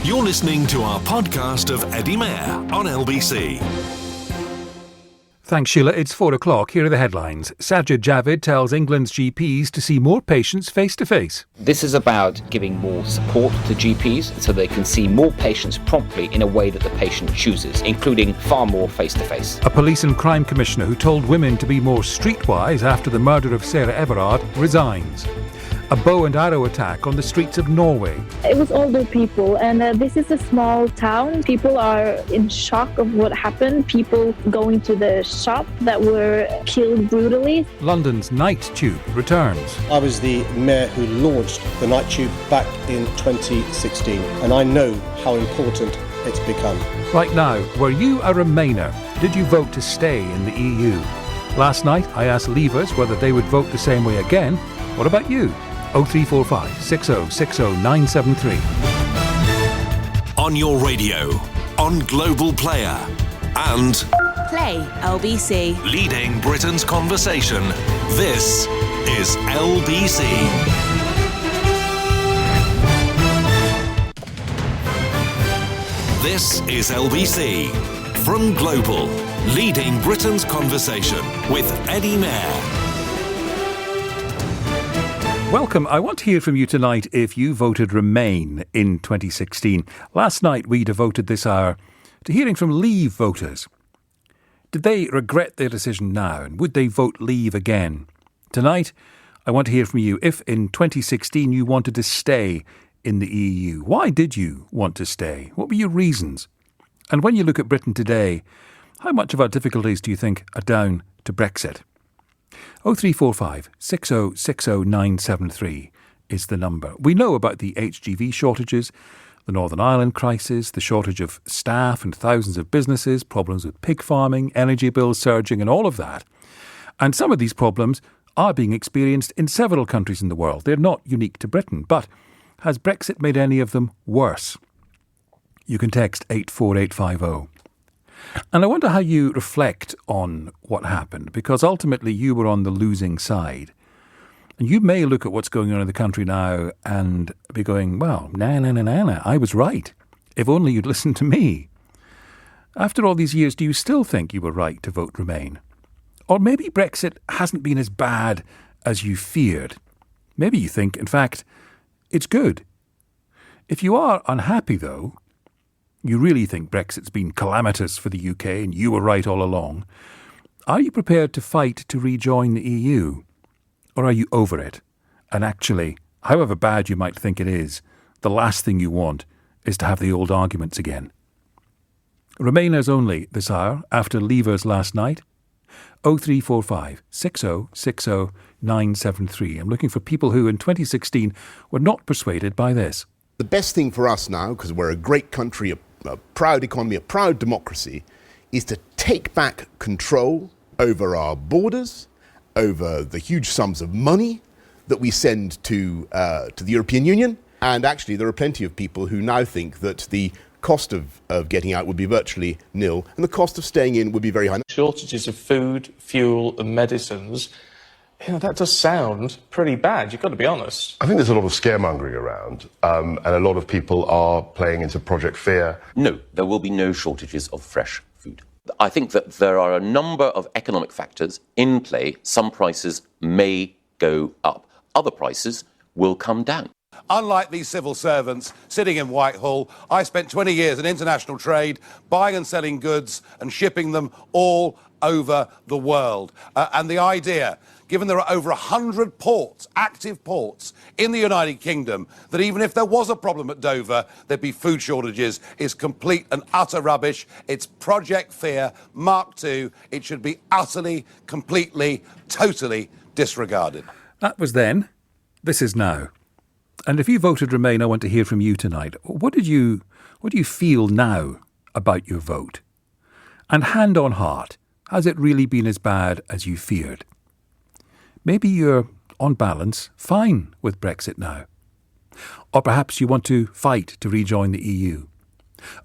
You're listening to our podcast of Eddie Mair on LBC. Thanks, Sheila. It's 4 o'clock. Here are the headlines. Sajid Javid tells England's GPs to see more patients face-to-face. This is about giving more support to GPs so they can see more patients promptly in a way that the patient chooses, including far more face-to-face. A police and crime commissioner who told women to be more streetwise after the murder of Sarah Everard resigns. A bow and arrow attack on the streets of Norway. It was older people, and this is a small town. People are in shock of what happened. People going to the shop that were killed brutally. London's night tube returns. I was the mayor who launched the night tube back in 2016, and I know how important it's become. Right now, were you a Remainer? Did you vote to stay in the EU? Last night, I asked Leavers whether they would vote the same way again. What about you? 0345 6060 973. On your radio, on Global Player, and Play LBC. leading Britain's conversation. This is LBC. This is LBC. From Global, leading Britain's conversation with Eddie Mair. Welcome. I want to hear from you tonight if you voted Remain in 2016. Last night we devoted this hour to hearing from Leave voters. Did they regret their decision now, and would they vote Leave again? Tonight I want to hear from you if in 2016 you wanted to stay in the EU. Why did you want to stay? What were your reasons? And when you look at Britain today, how much of our difficulties do you think are down to Brexit? 0345 6060 973 is the number. We know about the HGV shortages, the Northern Ireland crisis, the shortage of staff and thousands of businesses, problems with pig farming, energy bills surging and all of that. And some of these problems are being experienced in several countries in the world. They're not unique to Britain. But has Brexit made any of them worse? You can text 84850. And I wonder how you reflect on what happened, because ultimately you were on the losing side. And you may look at what's going on in the country now and be going, well, nah, I was right. If only you'd listened to me. After all these years, do you still think you were right to vote Remain? Or maybe Brexit hasn't been as bad as you feared. Maybe you think, in fact, it's good. If you are unhappy, though, you really think Brexit's been calamitous for the UK and you were right all along, are you prepared to fight to rejoin the EU? Or are you over it? And actually, however bad you might think it is, the last thing you want is to have the old arguments again. Remainers only this hour after Leavers last night. 0345 6060 973. I'm looking for people who in 2016 were not persuaded by this. The best thing for us now, because we're a great country, a proud economy, a proud democracy, is to take back control over our borders, over the huge sums of money that we send to the European Union. And actually, there are plenty of people who now think that the cost of getting out would be virtually nil, and the cost of staying in would be very high. Shortages of food, fuel and medicines. That does sound pretty bad, you've got to be honest. I think there's a lot of scaremongering around, and a lot of people are playing into Project Fear. No, there will be no shortages of fresh food. I think that there are a number of economic factors in play. Some prices may go up. Other prices will come down. Unlike these civil servants sitting in Whitehall, I spent 20 years in international trade, buying and selling goods and shipping them all over the world. And the idea, given there are over 100 ports, active ports, in the United Kingdom, that even if there was a problem at Dover, there'd be food shortages, is complete and utter rubbish. It's Project Fear, Mark II. It should be utterly, completely, totally disregarded. That was then. This is now. And if you voted Remain, I want to hear from you tonight. What do you feel now about your vote? And hand on heart, has it really been as bad as you feared? Maybe you're, on balance, fine with Brexit now. Or perhaps you want to fight to rejoin the EU.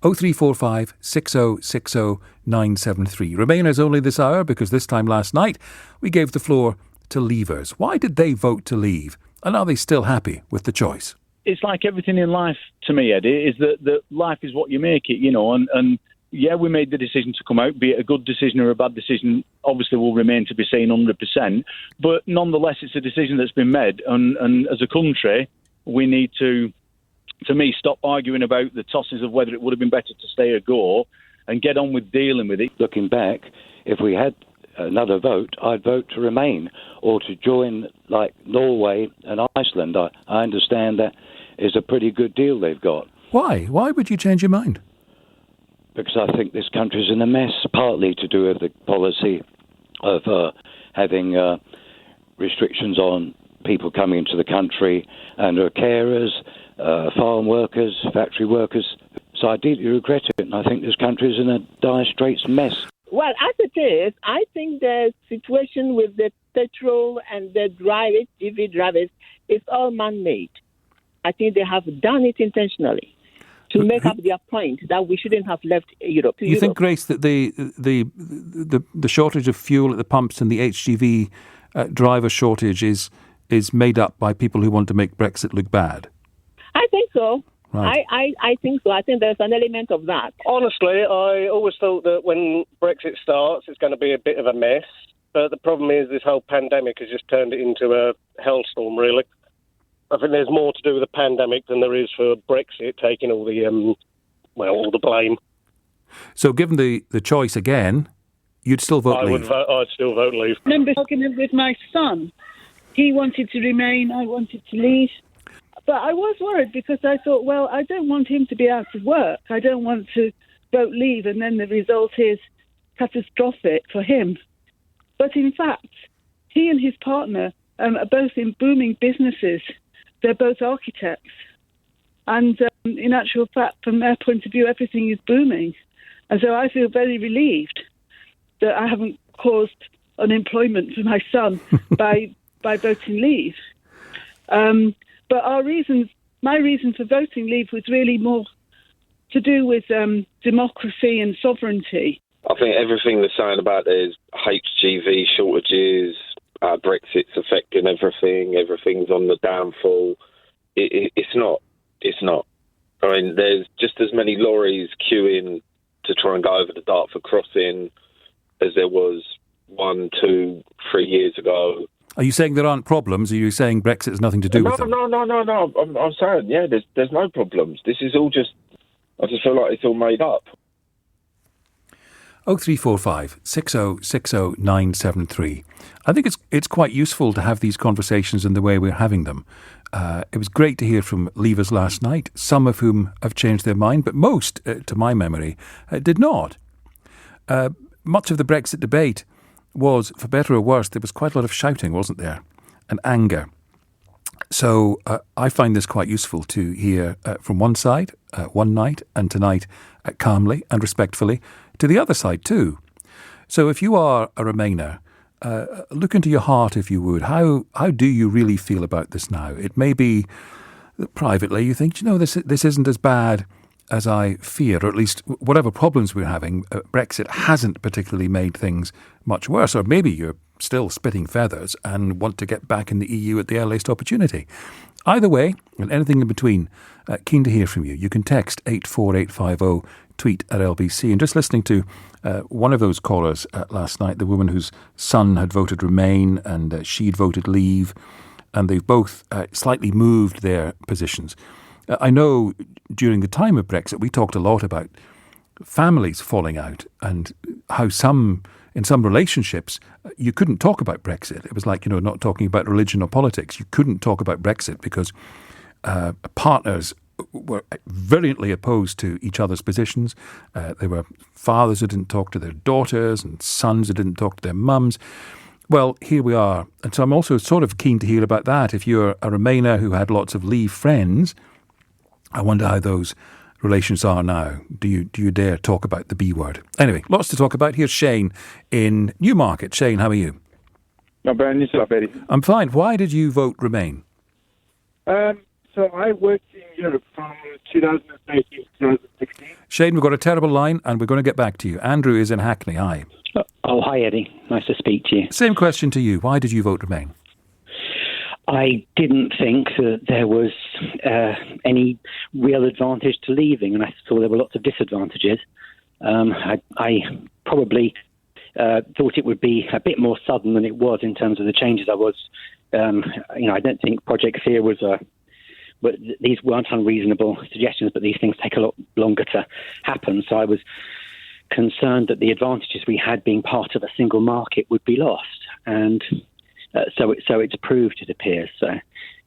0345 6060 973. Remainers only this hour, because this time last night we gave the floor to Leavers. Why did they vote to leave? And are they still happy with the choice? it's like everything in life to me, Eddie, is that life is what you make it, and yeah, we made the decision to come out, be it a good decision or a bad decision, obviously will remain to be seen 100%, but nonetheless, it's a decision that's been made, and as a country, we need to me, stop arguing about the tosses of whether it would have been better to stay or go, and get on with dealing with it. Looking back, if we had another vote, I'd vote to remain or to join like Norway and Iceland. I understand that is a pretty good deal they've got. Why? Why would you change your mind? Because I think this country's in a mess, partly to do with the policy of having restrictions on people coming into the country and carers, farm workers, factory workers. So I deeply regret it, and I think this country is in a dire straits mess. Well, as it is, I think the situation with the petrol and the EV drivers is all man-made. I think they have done it intentionally to make up their point that we shouldn't have left Europe. You think, Grace, that the shortage of fuel at the pumps and the HGV driver shortage is made up by people who want to make Brexit look bad? I think so. Right. I think so. I think there's an element of that. Honestly, I always thought that when Brexit starts, it's going to be a bit of a mess. But the problem is this whole pandemic has just turned it into a hellstorm, really. I think there's more to do with the pandemic than there is for Brexit taking all the all the blame. So given the choice again, you'd still vote leave? I'd still vote leave. I remember talking with my son. He wanted to remain, I wanted to leave. But I was worried because I thought, well, I don't want him to be out of work. I don't want to vote leave and then the result is catastrophic for him. But in fact, he and his partner are both in booming businesses. They're both architects. And in actual fact, from their point of view, everything is booming. And so I feel very relieved that I haven't caused unemployment for my son by voting leave. But my reason for voting leave was really more to do with democracy and sovereignty. I think everything they're saying about there's HGV shortages, Brexit's affecting everything, everything's on the downfall. It's not. I mean, there's just as many lorries queuing to try and go over the Dartford crossing as there was 1, 2, 3 years ago. Are you saying there aren't problems? Are you saying Brexit has nothing to do with them? No. I'm saying, yeah, there's no problems. This is all just, I just feel like it's all made up. 0345 6060 973. I think it's quite useful to have these conversations in the way we're having them. It was great to hear from leavers last night, some of whom have changed their mind, but most, to my memory, did not. Much of the Brexit debate was, for better or worse, there was quite a lot of shouting, wasn't there, and anger. So I find this quite useful to hear from one side, one night, and tonight, calmly and respectfully, to the other side too. So if you are a Remainer, look into your heart, if you would. How do you really feel about this now? It may be that privately you think, this isn't as bad as I feared, or at least whatever problems we're having, Brexit hasn't particularly made things much worse. Or maybe you're still spitting feathers and want to get back in the EU at the earliest opportunity. Either way, and anything in between, keen to hear from you. You can text 84850, tweet at LBC. And just listening to one of those callers last night, the woman whose son had voted Remain and she'd voted Leave, and they've both slightly moved their positions. I know during the time of Brexit, we talked a lot about families falling out and how in some relationships, you couldn't talk about Brexit. It was like, not talking about religion or politics. You couldn't talk about Brexit because partners were virulently opposed to each other's positions. There were fathers who didn't talk to their daughters and sons who didn't talk to their mums. Well, here we are. And so I'm also sort of keen to hear about that. If you're a Remainer who had lots of Leave friends, I wonder how those relations are now. Do you dare talk about the B word? Anyway, lots to talk about. Here's Shane in Newmarket. Shane, how are you? Not bad, yourself, Eddie. I'm fine. Why did you vote Remain? So I worked in Europe from 2013 to 2016. Shane, we've got a terrible line and we're going to get back to you. Andrew is in Hackney. Hi. Oh, hi, Eddie. Nice to speak to you. Same question to you. Why did you vote Remain? I didn't think that there was any real advantage to leaving, and I thought there were lots of disadvantages. I probably thought it would be a bit more sudden than it was in terms of the changes. I don't think Project Fear was but these weren't unreasonable suggestions, but these things take a lot longer to happen. So I was concerned that the advantages we had being part of a single market would be lost. And so it's proved, it appears. So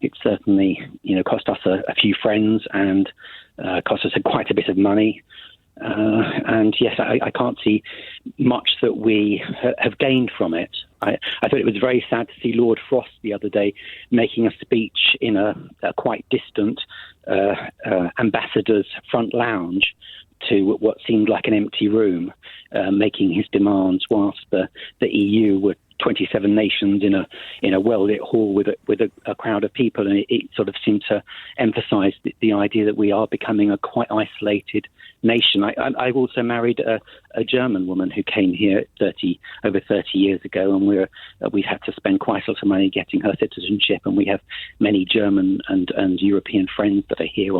it certainly, cost us a few friends and cost us quite a bit of money. And yes, I can't see much that we have gained from it. I thought it was very sad to see Lord Frost the other day making a speech in a quite distant ambassador's front lounge to what seemed like an empty room, making his demands whilst the EU were 27 nations in a well-lit hall with a crowd of people, and it sort of seemed to emphasise the idea that we are becoming a quite isolated nation. I've also married a German woman who came here over 30 years ago, and we've had to spend quite a lot of money getting her citizenship, and we have many German and European friends that are here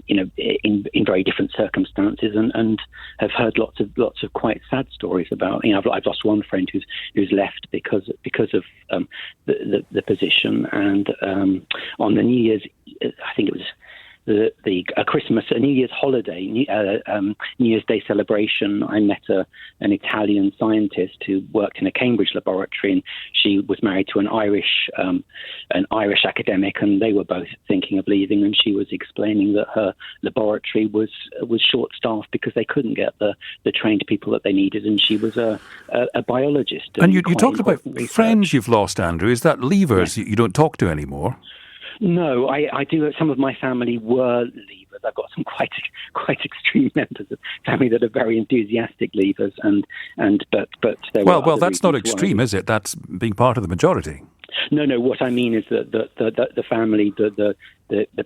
in very different circumstances, and have heard lots of quite sad stories about. I've lost one friend who's left because of the position, and on the New Year's, I think it was a New Year's holiday, New Year's Day celebration, I met an Italian scientist who worked in a Cambridge laboratory, and she was married to an Irish academic, and they were both thinking of leaving, and she was explaining that her laboratory was short-staffed because they couldn't get the trained people that they needed, and she was a biologist. And you talked about friends you've lost, Andrew. Is that leavers you don't talk to anymore? No, I do. Some of my family were leavers. I've got some quite extreme members of family that are very enthusiastic leavers, but there were well, that's not extreme, is it? That's being part of the majority. No. What I mean is that the family, the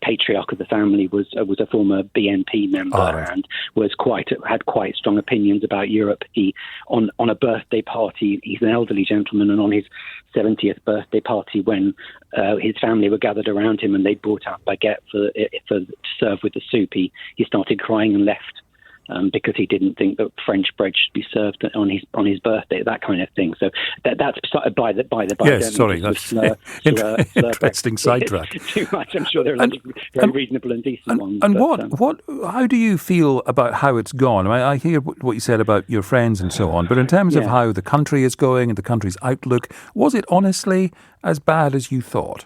patriarch of the family was a former BNP member, and had quite strong opinions about Europe. He on a birthday party, he's an elderly gentleman, and on his 70th birthday party, when his family were gathered around him and they brought out baguette to serve with the soup, he started crying and left. Because he didn't think that French bread should be served on his birthday, that kind of thing. So that's by the by. Yes, sorry, that's interesting sidetrack. Too much. I'm sure there are lots of very reasonable and decent ones. And how do you feel about how it's gone? I hear what you said about your friends and so on, but in terms of how the country is going and the country's outlook, was it honestly as bad as you thought?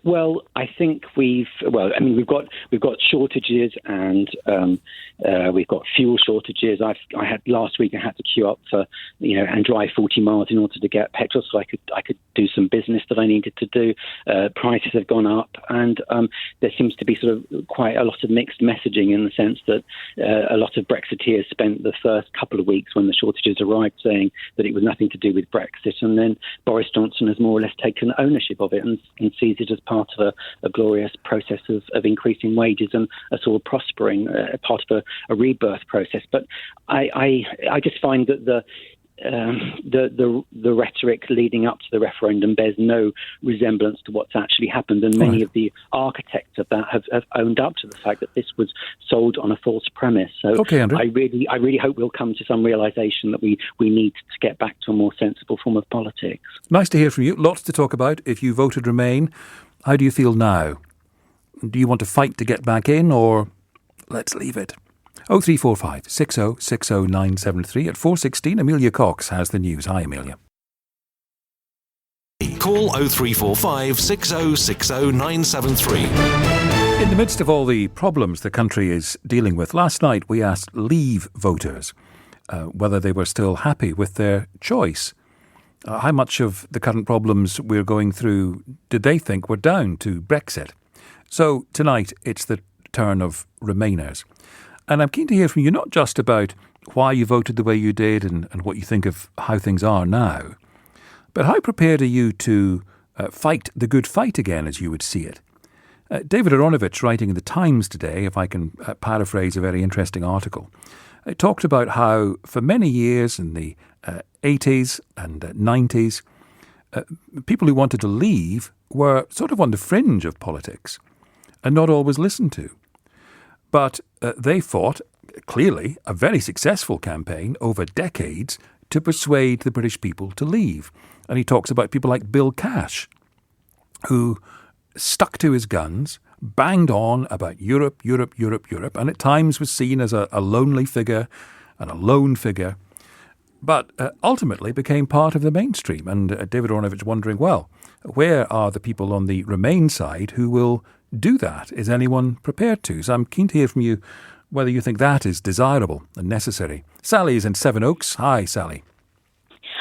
Well, I think we've got shortages, and we've got fuel shortages. Last week I had to queue up for and drive 40 miles in order to get petrol, so I could do some business that I needed to do. Prices have gone up, and there seems to be sort of quite a lot of mixed messaging in the sense that a lot of Brexiteers spent the first couple of weeks when the shortages arrived saying that it was nothing to do with Brexit, and then Boris Johnson has more or less taken ownership of it and sees it as part of a glorious process of increasing wages and us all prospering, part of a rebirth process. But I just find that the rhetoric leading up to the referendum bears no resemblance to what's actually happened, and many of the architects of that have owned up to the fact that this was sold on a false premise. So Andrew. I really hope we'll come to some realisation that we need to get back to a more sensible form of politics. Nice to hear from you. Lots to talk about. If you voted Remain, how do you feel now? Do you want to fight to get back in, or let's leave it? 0345 60 60 973 at 4:16. Amelia Cox has the news. Hi, Amelia. Call 0345 60 60 973. In the midst of all the problems the country is dealing with, last night we asked Leave voters whether they were still happy with their choice. How much of the current problems we're going through did they think were down to Brexit? So tonight it's the turn of Remainers. And I'm keen to hear from you not just about why you voted the way you did and what you think of how things are now, but how prepared are you to fight the good fight again, as you would see it? David Aronovich, writing in the Times today, if I can paraphrase a very interesting article, talked about how for many years in the 80s and 90s, people who wanted to leave were sort of on the fringe of politics and not always listened to. But they fought, clearly, a very successful campaign over decades to persuade the British people to leave. And he talks about people like Bill Cash, who stuck to his guns, banged on about Europe, Europe, Europe, Europe, and at times was seen as a lonely figure and a lone figure, but ultimately became part of the mainstream. And David Ornovich wondering, well, where are the people on the Remain side who will do that? Is anyone prepared to? So I'm keen to hear from you whether you think that is desirable and necessary. Sally is in Sevenoaks. Hi, Sally.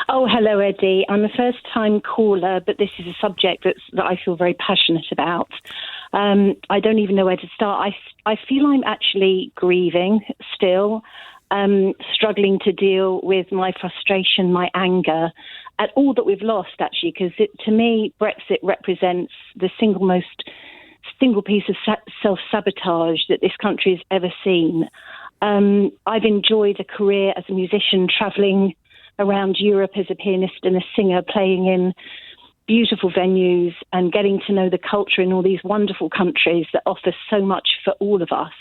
Oh, hello, Eddie. I'm a first-time caller, but this is a subject that I feel very passionate about. I don't even know where to start. I feel I'm actually grieving still, struggling to deal with my frustration, my anger at all that we've lost, actually, because to me, Brexit represents the single piece of self-sabotage that this country has ever seen. I've enjoyed a career as a musician, travelling around Europe as a pianist and a singer, playing in beautiful venues and getting to know the culture in all these wonderful countries that offer so much for all of us.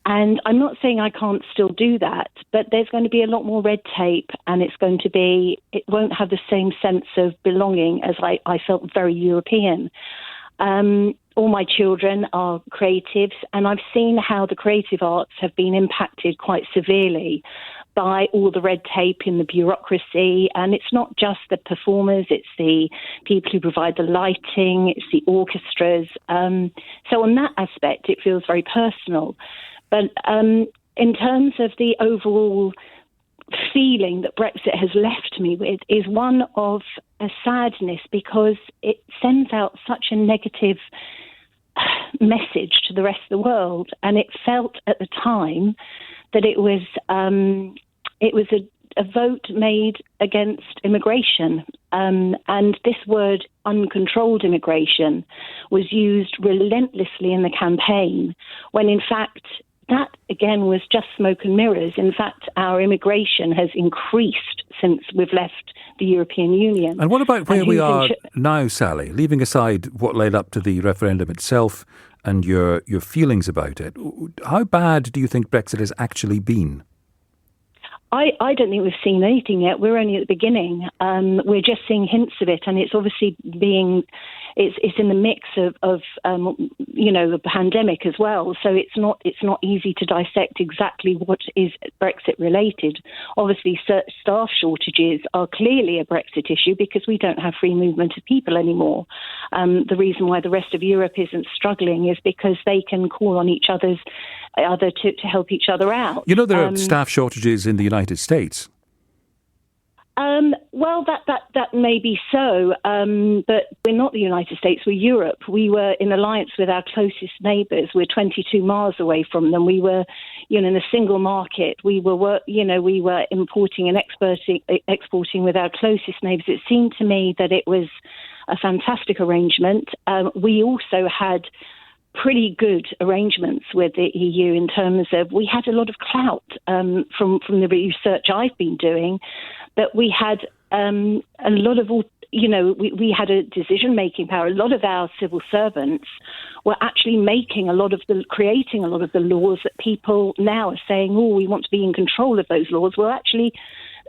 And I'm not saying I can't still do that, but there's going to be a lot more red tape, and it won't have the same sense of belonging as I felt very European. All my children are creatives, and I've seen how the creative arts have been impacted quite severely by all the red tape in the bureaucracy. And it's not just the performers, it's the people who provide the lighting, it's the orchestras. So on that aspect, it feels very personal. But in terms of the overall feeling that Brexit has left me with is one of a sadness, because it sends out such a negative message to the rest of the world. And it felt at the time that it was a vote made against immigration. And this word, uncontrolled immigration, was used relentlessly in the campaign, when in fact that, again, was just smoke and mirrors. In fact, our immigration has increased since we've left the European Union. And what about where we are now, Sally? Leaving aside what led up to the referendum itself and your feelings about it, how bad do you think Brexit has actually been? I don't think we've seen anything yet. We're only at the beginning. We're just seeing hints of it, and it's obviously it's in the mix of the pandemic as well. So it's not easy to dissect exactly what is Brexit related. Obviously, staff shortages are clearly a Brexit issue, because we don't have free movement of people anymore. The reason why the rest of Europe isn't struggling is because they can call on each other to help each other out. You know, there are staff shortages in the United States. Well, that may be so, but we're not the United States, we're Europe. We were in alliance with our closest neighbours. We're 22 miles away from them. We were, in a single market. We were importing and exporting with our closest neighbours. It seemed to me that it was a fantastic arrangement. We also had pretty good arrangements with the EU in terms of, we had a lot of clout from the research I've been doing, that we had a lot of, we had a decision-making power. A lot of our civil servants were actually creating a lot of the laws that people now are saying, oh, we want to be in control of those laws. Well, actually,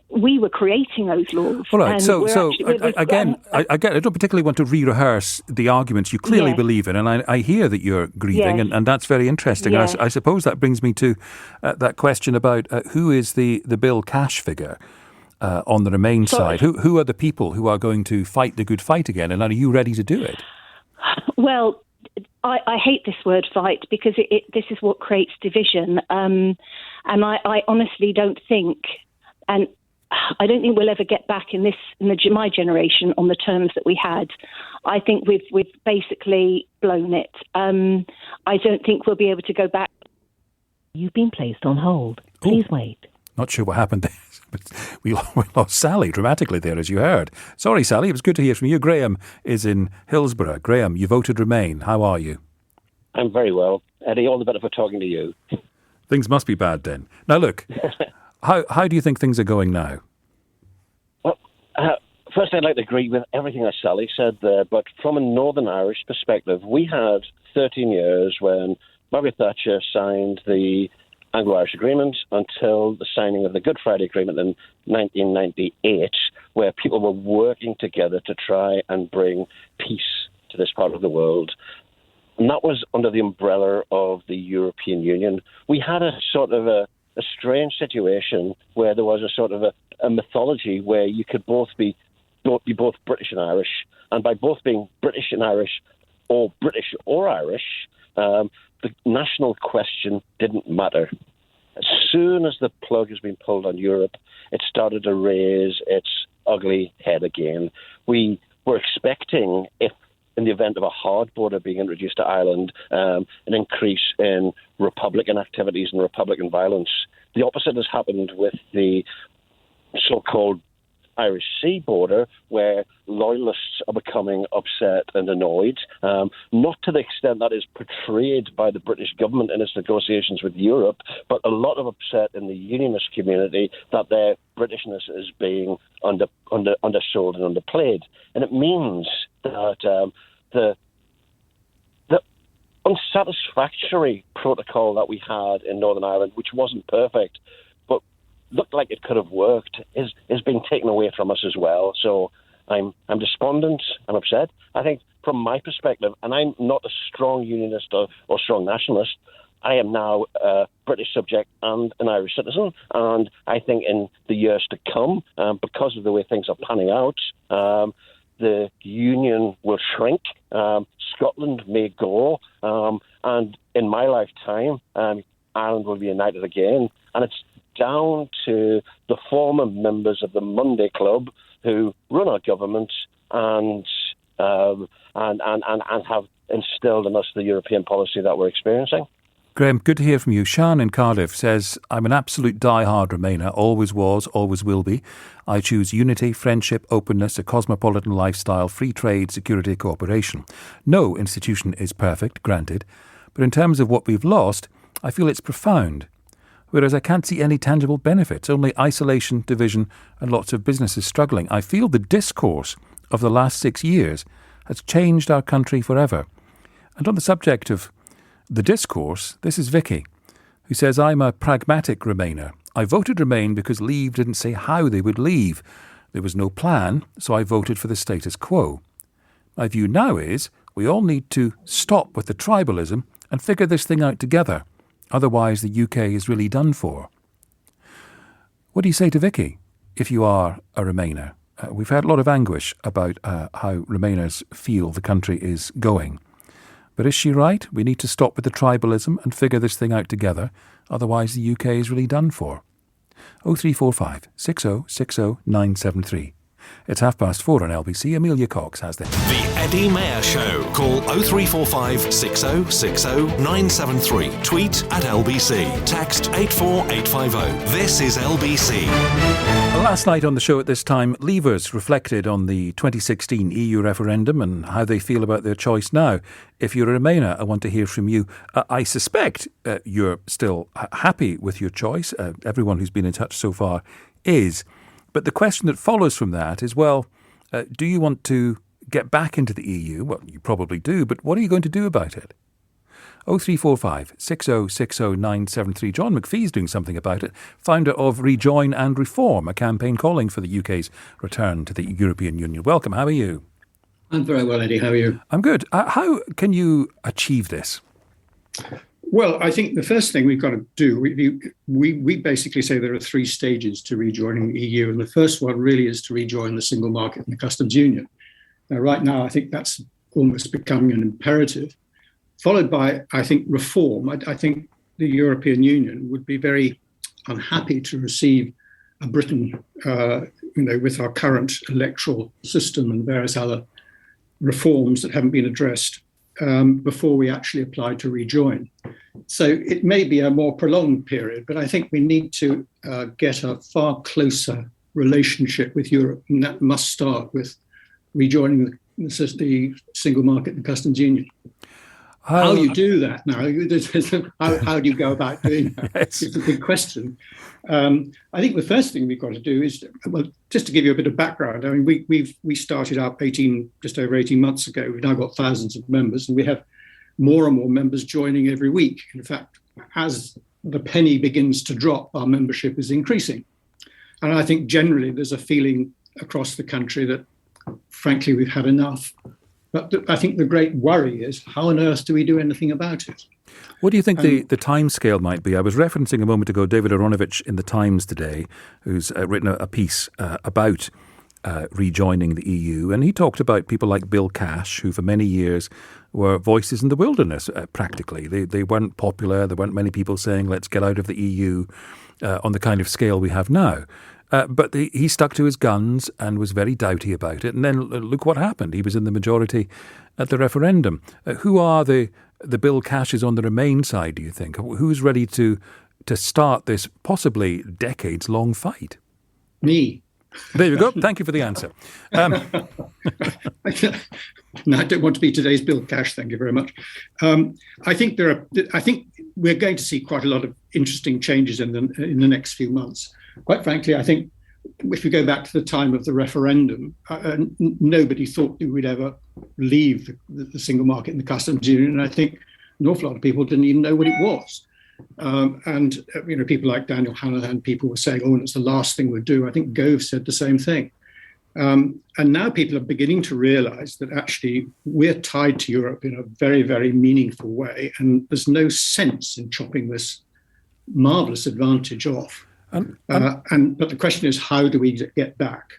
we were creating those laws. All right, I don't particularly want to re-rehearse the arguments you clearly believe in, and I hear that you're grieving, and that's very interesting. Yes. And I suppose that brings me to that question about who is the Bill Cash figure on the Remain side. Who are the people who are going to fight the good fight again, and are you ready to do it? Well, I hate this word fight, because this is what creates division. And I honestly don't think, and I don't think we'll ever get back in my generation on the terms that we had. I think we've basically blown it. I don't think we'll be able to go back. You've been placed on hold. Please wait. Not sure what happened there, but we lost Sally dramatically there, as you heard. Sorry, Sally, it was good to hear from you. Graham is in Hillsborough. Graham, you voted Remain. How are you? I'm very well. Eddie, all the better for talking to you. Things must be bad then. Now look, how do you think things are going now? Well, First, I'd like to agree with everything that Sally said there, but from a Northern Irish perspective, we had 13 years when Margaret Thatcher signed the Anglo-Irish Agreement until the signing of the Good Friday Agreement in 1998, where people were working together to try and bring peace to this part of the world. And that was under the umbrella of the European Union. We had a sort of a strange situation where there was a sort of a mythology where you could be both British and Irish, and by both being British and Irish, or British or Irish, the national question didn't matter. As soon as the plug has been pulled on Europe, it started to raise its ugly head again. We were expecting, if in the event of a hard border being introduced to Ireland, an increase in Republican activities and Republican violence. The opposite has happened with the so-called Irish Sea border, where loyalists are becoming upset and annoyed, not to the extent that is portrayed by the British government in its negotiations with Europe, but a lot of upset in the unionist community that their Britishness is being undersold and underplayed. And it means that the unsatisfactory protocol that we had in Northern Ireland, which wasn't perfect, but looked like it could have worked, is being taken away from us as well. So I'm despondent, I'm upset. I think from my perspective, and I'm not a strong unionist or strong nationalist, I am now a British subject and an Irish citizen, and I think in the years to come, because of the way things are panning out, the union will shrink, Scotland may go, and in my lifetime, Ireland will be united again. And it's down to the former members of the Monday Club who run our government and have instilled in us the European policy that we're experiencing. Graham, good to hear from you. Sian in Cardiff says, I'm an absolute die-hard Remainer, always was, always will be. I choose unity, friendship, openness, a cosmopolitan lifestyle, free trade, security, cooperation. No institution is perfect, granted, but in terms of what we've lost, I feel it's profound. Whereas I can't see any tangible benefits, only isolation, division, and lots of businesses struggling. I feel the discourse of the last 6 years has changed our country forever. And on the subject of the discourse, this is Vicky, who says, I'm a pragmatic Remainer. I voted Remain because Leave didn't say how they would leave. There was no plan, so I voted for the status quo. My view now is we all need to stop with the tribalism and figure this thing out together. Otherwise, the UK is really done for. What do you say to Vicky if you are a Remainer? We've had a lot of anguish about how Remainers feel the country is going. But is she right? We need to stop with the tribalism and figure this thing out together. Otherwise, the UK is really done for. 0345 6060 973. It's 4:30 on LBC. Amelia Cox has this. The Eddie Mayer Show. Call 0345 6060 973. Tweet at LBC. Text 84850. This is LBC. Last night on the show at this time, Leavers reflected on the 2016 EU referendum and how they feel about their choice now. If you're a Remainer, I want to hear from you. I suspect you're still happy with your choice. Everyone who's been in touch so far is. But the question that follows from that is, well, do you want to get back into the EU? Well, you probably do, but what are you going to do about it? 0345 6060 973. John McPhee's doing something about it, founder of Rejoin and Reform, a campaign calling for the UK's return to the European Union. Welcome, how are you? I'm very well, Eddie. How are you? I'm good. How can you achieve this? Well, I think the first thing we've got to do, we basically say there are 3 stages to rejoining the EU. And the first one really is to rejoin the single market and the customs union. Now, right now, I think that's almost becoming an imperative, followed by, I think, reform. I think the European Union would be very unhappy to receive a Britain, with our current electoral system and various other reforms that haven't been addressed before we actually apply to rejoin. So it may be a more prolonged period, but I think we need to get a far closer relationship with Europe, and that must start with rejoining the single market and customs union. How you do that now? How do you go about doing that? Yes. It's a big question. I think the first thing we've got to do is, well, just to give you a bit of background. I mean, we started up just over 18 months ago. We've now got thousands of members, and we have more and more members joining every week. In fact, as the penny begins to drop, our membership is increasing. And I think generally there's a feeling across the country that, frankly, we've had enough. But I think the great worry is, how on earth do we do anything about it? What do you think the time scale might be? I was referencing a moment ago David Aronovich in the Times today, who's written a piece about rejoining the EU, and he talked about people like Bill Cash, who for many years were voices in the wilderness, practically. They weren't popular. There weren't many people saying, let's get out of the EU on the kind of scale we have now. But he stuck to his guns and was very doughty about it. And then look what happened. He was in the majority at the referendum. Who are the Bill Cashes on the Remain side, do you think? Who's ready to start this possibly decades-long fight? Me. There you go. Thank you for the answer. No, I don't want to be today's Bill Cash. Thank you very much. I think we're going to see quite a lot of interesting changes in the next few months. Quite frankly, I think if we go back to the time of the referendum, nobody thought we would ever leave the single market and the customs union. And I think an awful lot of people didn't even know what it was. And people like Daniel Hannahan, people were saying, oh, and it's the last thing we'll do. I think Gove said the same thing. And now people are beginning to realize that actually we're tied to Europe in a very, very meaningful way. And there's no sense in chopping this marvelous advantage off. But the question is, how do we get back?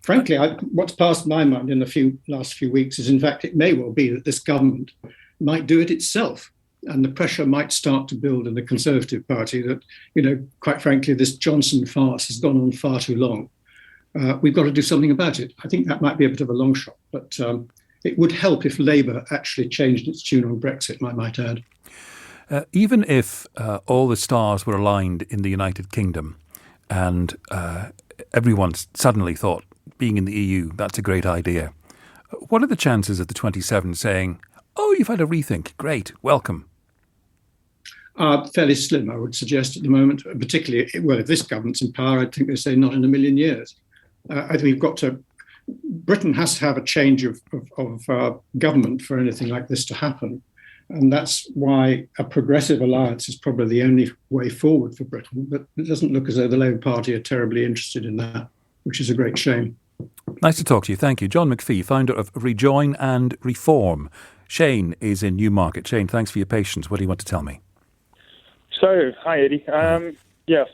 Frankly, what's passed my mind in the last few weeks is, in fact, it may well be that this government might do it itself. And the pressure might start to build in the Conservative Party that, quite frankly, this Johnson farce has gone on far too long. We've got to do something about it. I think that might be a bit of a long shot, but it would help if Labour actually changed its tune on Brexit, I might add. Even if all the stars were aligned in the United Kingdom and everyone suddenly thought being in the EU, that's a great idea, what are the chances of the 27 saying, oh, you've had a rethink, great, welcome? Fairly slim, I would suggest, at the moment, particularly, if this government's in power, I think they say not in a million years. I think Britain has to have a change of government for anything like this to happen. And that's why a progressive alliance is probably the only way forward for Britain. But it doesn't look as though the Labour Party are terribly interested in that, which is a great shame. Nice to talk to you. Thank you. John McPhee, founder of Rejoin and Reform. Shane is in Newmarket. Shane, thanks for your patience. What do you want to tell me? So, hi, Eddie.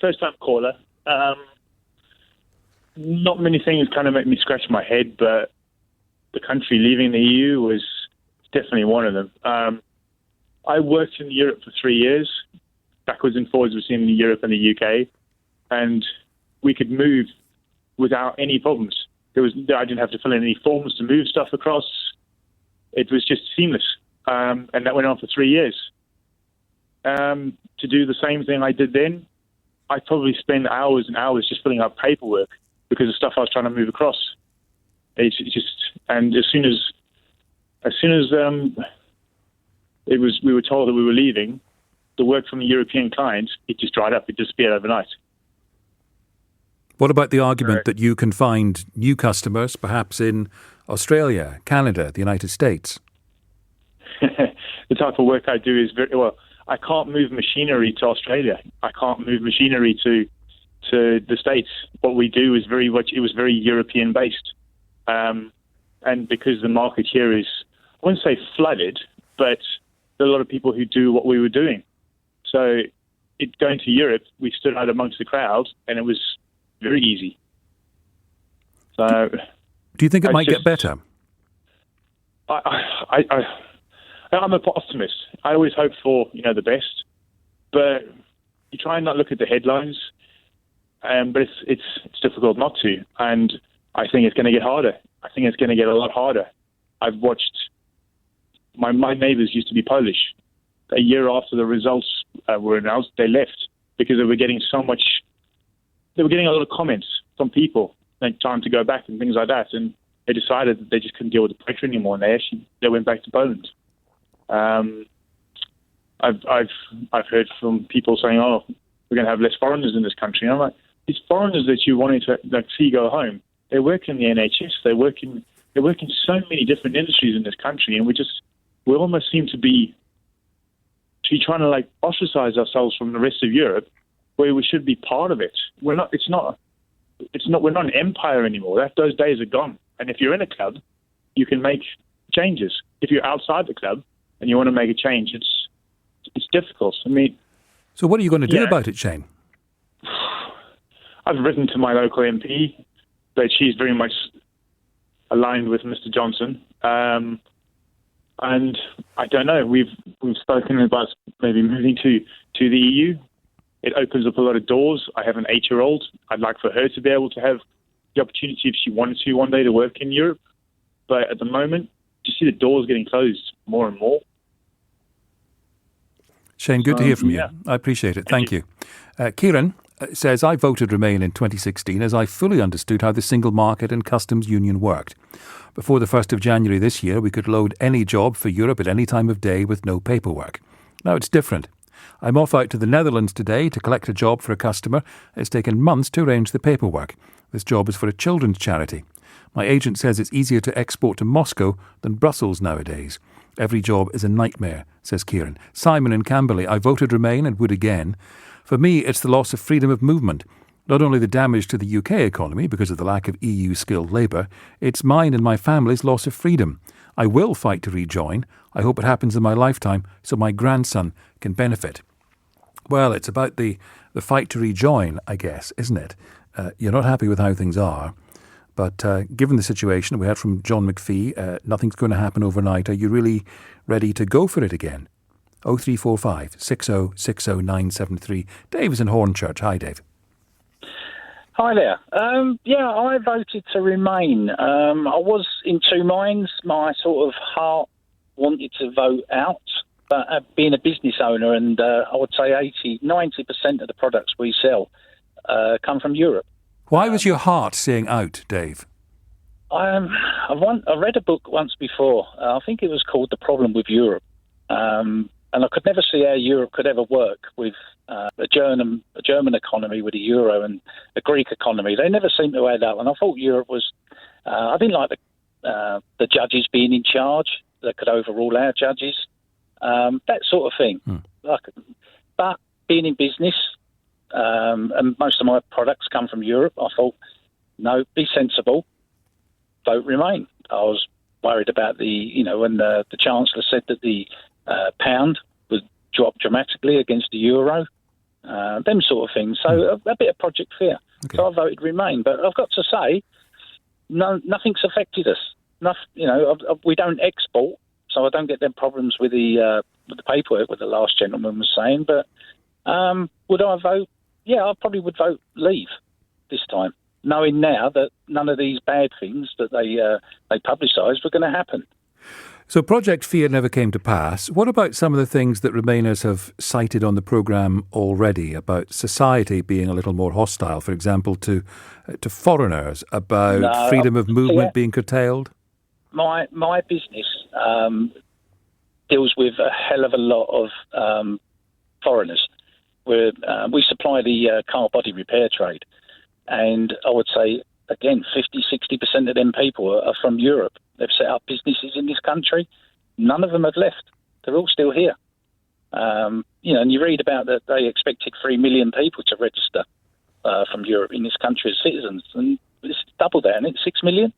First-time caller. Not many things kind of make me scratch my head, but the country leaving the EU was definitely one of them. I worked in Europe for 3 years, backwards and forwards between Europe and the UK, and we could move without any problems. I didn't have to fill in any forms to move stuff across. It was just seamless, and that went on for 3 years. To do the same thing I did then, I probably spend hours and hours just filling out paperwork because of stuff I was trying to move across. And as soon as we were told that we were leaving, the work from the European clients, it just dried up. It disappeared overnight. What about the argument that you can find new customers, perhaps in Australia, Canada, the United States? The type of work I do is I can't move machinery to Australia. I can't move machinery to the States. What we do is very European based. And because the market here is, I wouldn't say flooded, but there are a lot of people who do what we were doing. So going to Europe, we stood out amongst the crowd, and it was very easy. So, do you think it might get better? I'm an optimist. I always hope for the best, but you try and not look at the headlines. But it's difficult not to, and I think it's going to get harder. I think it's going to get a lot harder. I've watched my neighbours used to be Polish. A year after the results were announced, they left because they were getting so much. They were getting a lot of comments from people like time to go back and things like that, and they decided that they just couldn't deal with the pressure anymore, and they went back to Poland. I've heard from people saying, "Oh, we're going to have less foreigners in this country." And I'm like, these foreigners that you wanted to see go home, they work in the NHS, they work in so many different industries in this country, and we almost seem to be trying to ostracize ourselves from the rest of Europe, where we should be part of it. We're not. We're not an empire anymore. Those days are gone. And if you're in a club, you can make changes. If you're outside the club and you want to make a change, it's difficult. I mean, so what are you going to do about it, Shane? I've written to my local MP that she's very much aligned with Mr. Johnson, and I don't know. We've spoken about maybe moving to the EU. It opens up a lot of doors. I have an 8-year-old. I'd like for her to be able to have the opportunity, if she wanted to, one day to work in Europe. But at the moment, you see the doors getting closed more and more. Shane, good to hear from you. I appreciate it. Thank you. Kieran says, I voted Remain in 2016 as I fully understood how the single market and customs union worked. Before the 1st of January this year, we could load any job for Europe at any time of day with no paperwork. Now it's different. I'm off out to the Netherlands today to collect a job for a customer. It's taken months to arrange the paperwork. This job is for a children's charity. My agent says it's easier to export to Moscow than Brussels nowadays. Every job is a nightmare, says Kieran. Simon in Camberley, I voted Remain and would again. For me, it's the loss of freedom of movement. Not only the damage to the UK economy because of the lack of EU skilled labour, it's mine and my family's loss of freedom. I will fight to rejoin. I hope it happens in my lifetime so my grandson can benefit. Well, it's about the fight to rejoin, I guess, isn't it? You're not happy with how things are, but given the situation we had from John McPhee, nothing's going to happen overnight. Are you really ready to go for it again? 0345 6060 973. Dave is in Hornchurch. Hi, Dave. Hi there. I voted to Remain. I was in two minds. My sort of heart wanted to vote out. But being a business owner, and I would say 90% of the products we sell come from Europe. Why was your heart saying out, Dave? I read a book once before. I think it was called The Problem with Europe. And I could never see how Europe could ever work with a German economy with the euro and a Greek economy. They never seemed to add up. And I thought Europe was... I didn't like the judges being in charge that could overrule our judges. That sort of thing. But being in business, and most of my products come from Europe, I thought, no, be sensible, vote Remain. I was worried about when the Chancellor said that the pound would drop dramatically against the euro, them sort of things. So a bit of project fear. Okay. So I voted Remain. But I've got to say, nothing's affected us. We don't export. So I don't get them problems with the paperwork, what the last gentleman was saying. But would I vote? Yeah, I probably would vote Leave this time, knowing now that none of these bad things that they publicised were going to happen. So Project Fear never came to pass. What about some of the things that Remainers have cited on the programme already about society being a little more hostile, for example, to foreigners, about freedom of movement being curtailed? My business deals with a hell of a lot of foreigners. We supply the car body repair trade, and I would say, again, 50-60% of them people are from Europe. They've set up businesses in this country. None of them have left. They're all still here. And you read about that they expected 3 million people to register from Europe in this country as citizens, and it's double that, and it's 6 million.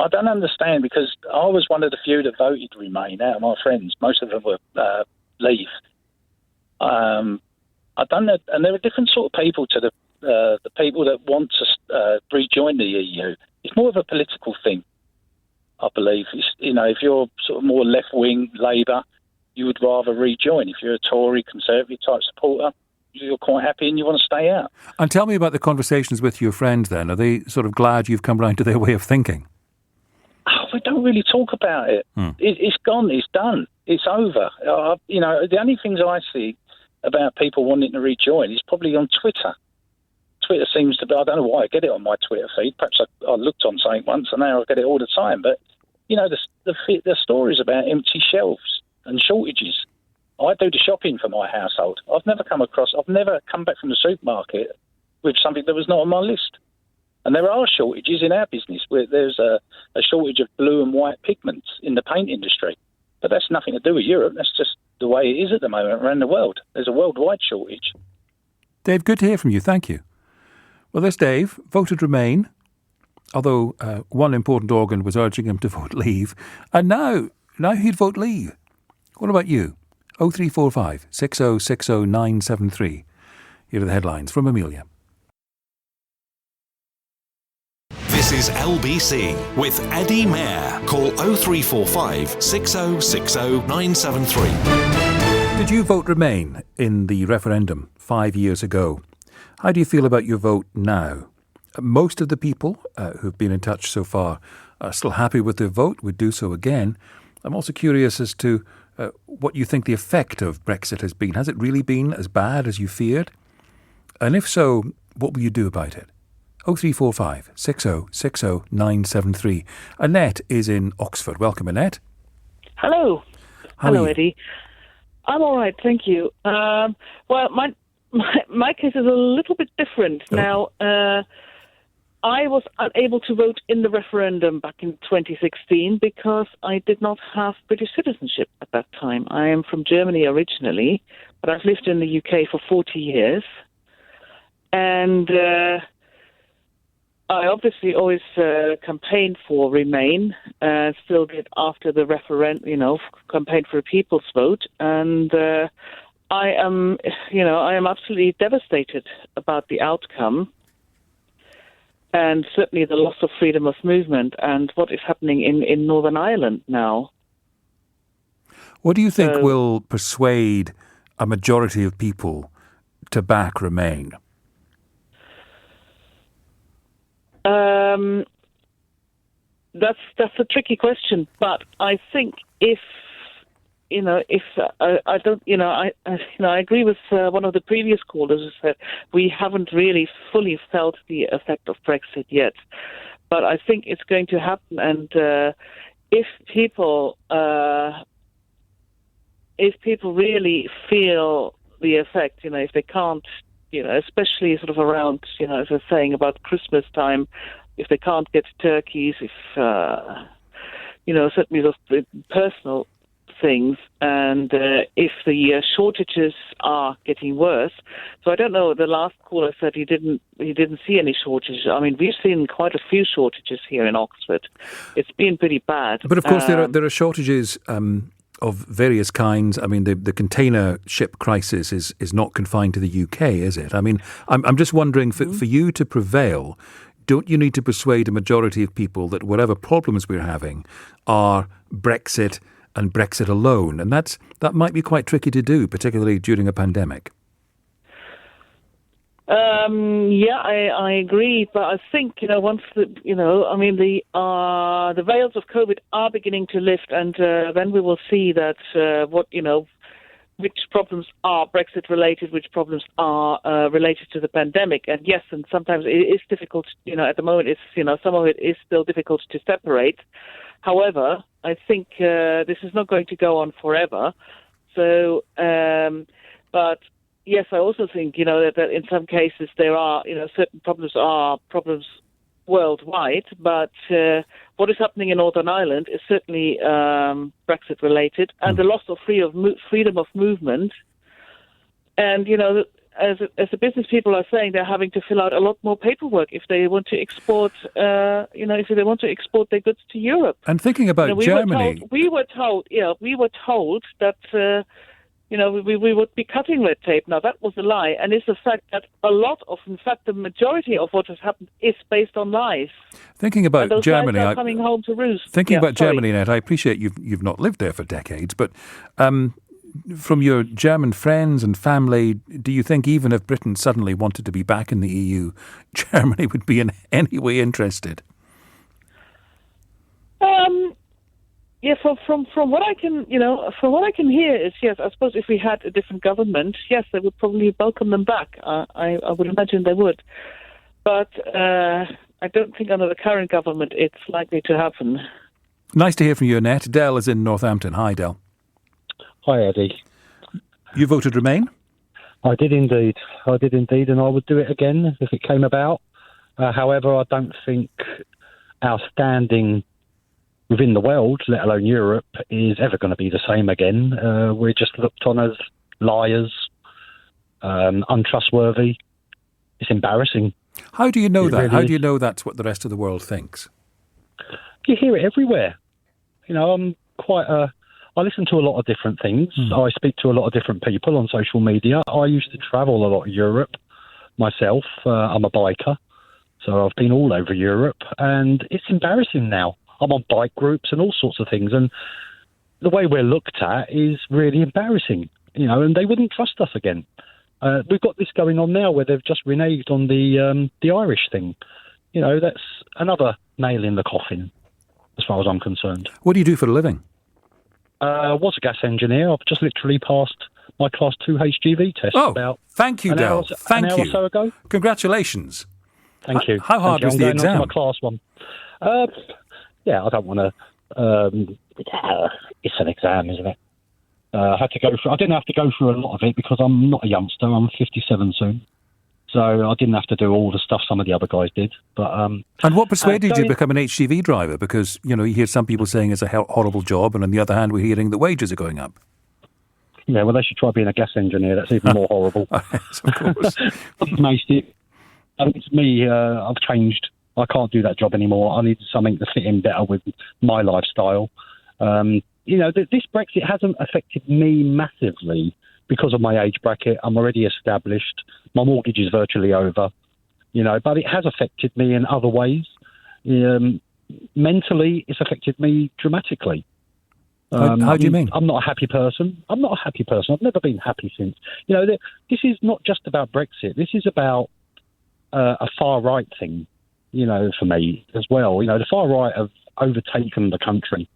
I don't understand, because I was one of the few that voted Remain out of my friends. Most of them were Leave. I don't know, and there are different sort of people to the people that want to rejoin the EU. It's more of a political thing, I believe. If you're sort of more left-wing Labour, you would rather rejoin. If you're a Tory, Conservative type supporter, you're quite happy and you want to stay out. And tell me about the conversations with your friends then. Are they sort of glad you've come round to their way of thinking? We don't really talk about it. It's gone. It's done. It's over. The only things I see about people wanting to rejoin is probably on Twitter. Twitter seems to be, I don't know why I get it on my Twitter feed. Perhaps I looked on something once and now I get it all the time. But the stories about empty shelves and shortages. I do the shopping for my household. I've never come back from the supermarket with something that was not on my list. And there are shortages in our business. Where there's a shortage of blue and white pigments in the paint industry. But that's nothing to do with Europe. That's just the way it is at the moment around the world. There's a worldwide shortage. Dave, good to hear from you. Thank you. Well, there's Dave, voted Remain, although one important organ was urging him to vote Leave. And now he'd vote Leave. What about you? 0345 6060 973. Here are the headlines from Amelia. This is LBC with Eddie Mayer. Call 0345 6060 973. Did you vote Remain in the referendum 5 years ago? How do you feel about your vote now? Most of the people who've been in touch so far are still happy with their vote, would do so again. I'm also curious as to what you think the effect of Brexit has been. Has it really been as bad as you feared? And if so, what will you do about it? 0345 6060 973. Annette is in Oxford. Welcome, Annette. Hello. Hello, Eddie. I'm all right, thank you. Well, my case is a little bit different. Now, I was unable to vote in the referendum back in 2016 because I did not have British citizenship at that time. I am from Germany originally, but I've lived in the UK for 40 years. And I obviously always campaigned for Remain, still did after the referendum, campaigned for a people's vote. And I am absolutely devastated about the outcome. And certainly the loss of freedom of movement and what is happening in Northern Ireland now. What do you think will persuade a majority of people to back Remain? That's a tricky question, but I think I agree with one of the previous callers who said we haven't really fully felt the effect of Brexit yet, but I think it's going to happen. And if people really feel the effect, if they can't, especially sort of around, as I was saying about Christmas time, if they can't get turkeys, if certainly those personal things, and if the shortages are getting worse. So I don't know. The last caller said he didn't see any shortages. I mean, we've seen quite a few shortages here in Oxford. It's been pretty bad. But of course, there are shortages of various kinds. I mean, the container ship crisis is not confined to the UK, is it? I mean, I'm just wondering, for you to prevail, don't you need to persuade a majority of people that whatever problems we're having are Brexit and Brexit alone? And that might be quite tricky to do, particularly during a pandemic. I agree, but I think once the veils of COVID are beginning to lift, and then we will see that which problems are Brexit related, which problems are related to the pandemic. And yes, and sometimes it is difficult. At the moment, it's some of it is still difficult to separate. However, I think this is not going to go on forever. So, but yes, I also think, that in some cases there are, certain problems are problems worldwide, but what is happening in Northern Ireland is certainly Brexit related, and the loss of freedom of movement. And, as the business people are saying, they're having to fill out a lot more paperwork if they want to export, if they want to export their goods to Europe. And thinking about Germany, we were told that we would be cutting red tape. Now that was a lie, and it's the fact that the majority of what has happened is based on lies. Thinking about those Germany, lies are coming home to roost. Thinking about Germany, Ned, I appreciate you've not lived there for decades, but from your German friends and family, do you think even if Britain suddenly wanted to be back in the EU, Germany would be in any way interested? Yeah, from what I can, hear is yes. I suppose if we had a different government, yes, they would probably welcome them back. I would imagine they would, but I don't think under the current government it's likely to happen. Nice to hear from you, Annette. Dell is in Northampton. Hi, Dell. Hi, Eddie. You voted Remain? I did indeed, and I would do it again if it came about. However, I don't think our standing within the world, let alone Europe, is ever going to be the same again. We're just looked on as liars, untrustworthy. It's embarrassing. How do you know that? Really How is. do you know that's what the rest of the world thinks? You hear it everywhere. You know, I listen to a lot of different things. I speak to a lot of different people on social media. I used to travel a lot of Europe myself. I'm a biker, so I've been all over Europe, and it's embarrassing now. I'm on bike groups and all sorts of things, and the way we're looked at is really embarrassing, you know, and they wouldn't trust us again. We've got this going on now where they've just reneged on the Irish thing. You know, that's another nail in the coffin, as far as I'm concerned. What do you do for a living? I was a gas engineer. I've just literally passed my Class 2 HGV test about thank you, an Dell. hour Thank or you. so ago. Congratulations. Thank you. How hard was I'm the going on to exam? my Class 1. Yeah, I don't want to... it's an exam, isn't it? I didn't have to go through a lot of it because I'm not a youngster. I'm 57 soon. So I didn't have to do all the stuff some of the other guys did. But And what persuaded you to become an HGV driver? Because, you know, you hear some people saying it's a horrible job, and on the other hand, we're hearing the wages are going up. Yeah, well, they should try being a gas engineer. That's even more horrible. Yes, of course. It's me. I've changed. I can't do that job anymore. I need something to fit in better with my lifestyle. You know, this Brexit hasn't affected me massively because of my age bracket. I'm already established. My mortgage is virtually over, you know, but it has affected me in other ways. Mentally, it's affected me dramatically. How do you mean? I'm not a happy person. I've never been happy since. You know, this is not just about Brexit. This is about a far-right thing, you know, for me as well. You know, the far-right have overtaken the country.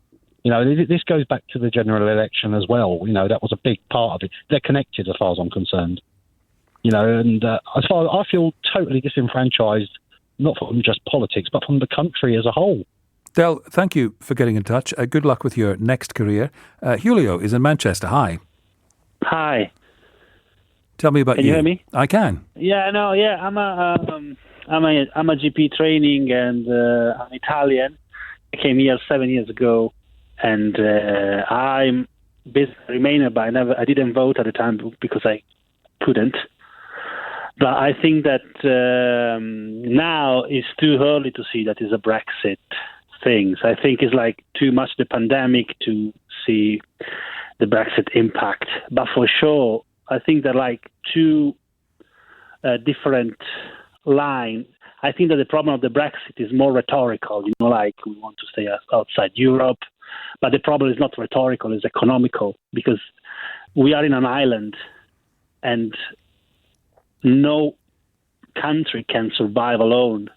You know, this goes back to the general election as well. You know, that was a big part of it. They're connected as far as I'm concerned. You know, and as far as I feel totally disenfranchised, not from just politics, but from the country as a whole. Del, thank you for getting in touch. Good luck with your next career. Julio is in Manchester. Hi. Hi. Tell me about you. Can you hear me? I can. Yeah, no, yeah. I'm a GP training, and I'm Italian. I came here 7 years ago, and I'm basically a Remainer, but I didn't vote at the time because I couldn't. But I think that now it's too early to see that it's a Brexit thing. So I think it's like too much the pandemic to see the Brexit impact. But for sure, I think they're like two different lines. I think that the problem of the Brexit is more rhetorical, you know, like we want to stay outside Europe. But the problem is not rhetorical, it's economical, because we are in an island and no country can survive alone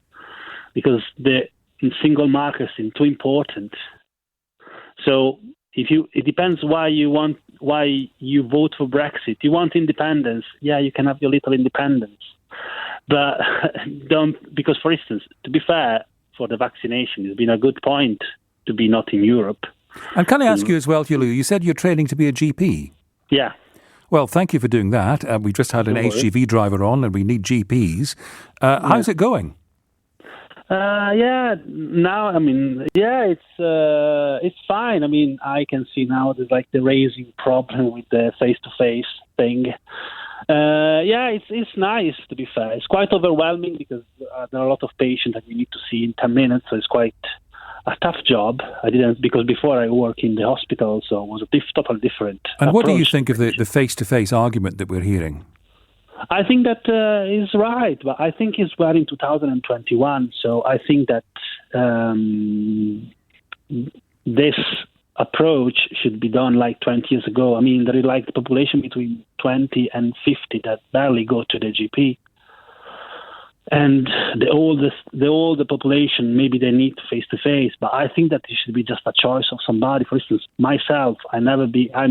because the single market is too important. So it depends why you vote for Brexit. You want independence, yeah, you can have your little independence, but don't, because for instance, to be fair, for the vaccination, it's been a good point to be not in Europe. And can I ask you as well, Julio, you said you're training to be a GP? Yeah. Well, thank you for doing that. We just had an HGV driver on, and we need GPs. How's it going? Yeah, now, I mean, yeah, it's fine. I mean, I can see now there's like the raising problem with the face-to-face thing. Yeah, it's nice, to be fair. It's quite overwhelming because there are a lot of patients that you need to see in 10 minutes, so it's quite a tough job. I didn't, because before I worked in the hospital, so it was a totally different And what do you approach. think of the face-to-face argument that we're hearing? I think that is right, but I think we're in 2021, so I think that this approach should be done like 20 years ago. I mean, there is like the population between 20 and 50 that barely go to the GP. And the older population, maybe they need face-to-face, but I think that it should be just a choice of somebody. For instance, myself, I'm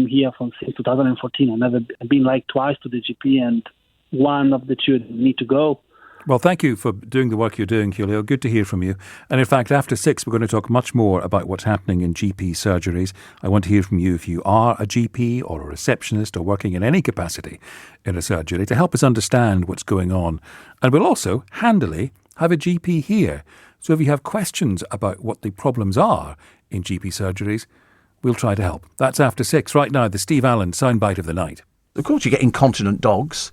here since 2014. I've never been like twice to the GP, and one of the two need to go. Well, thank you for doing the work you're doing, Julio. Good to hear from you. And in fact, after 6, we're going to talk much more about what's happening in GP surgeries. I want to hear from you if you are a GP or a receptionist or working in any capacity in a surgery to help us understand what's going on. And we'll also, handily, have a GP here. So if you have questions about what the problems are in GP surgeries, we'll try to help. That's after 6. Right now, the Steve Allen soundbite of the night. Of course, you get incontinent dogs.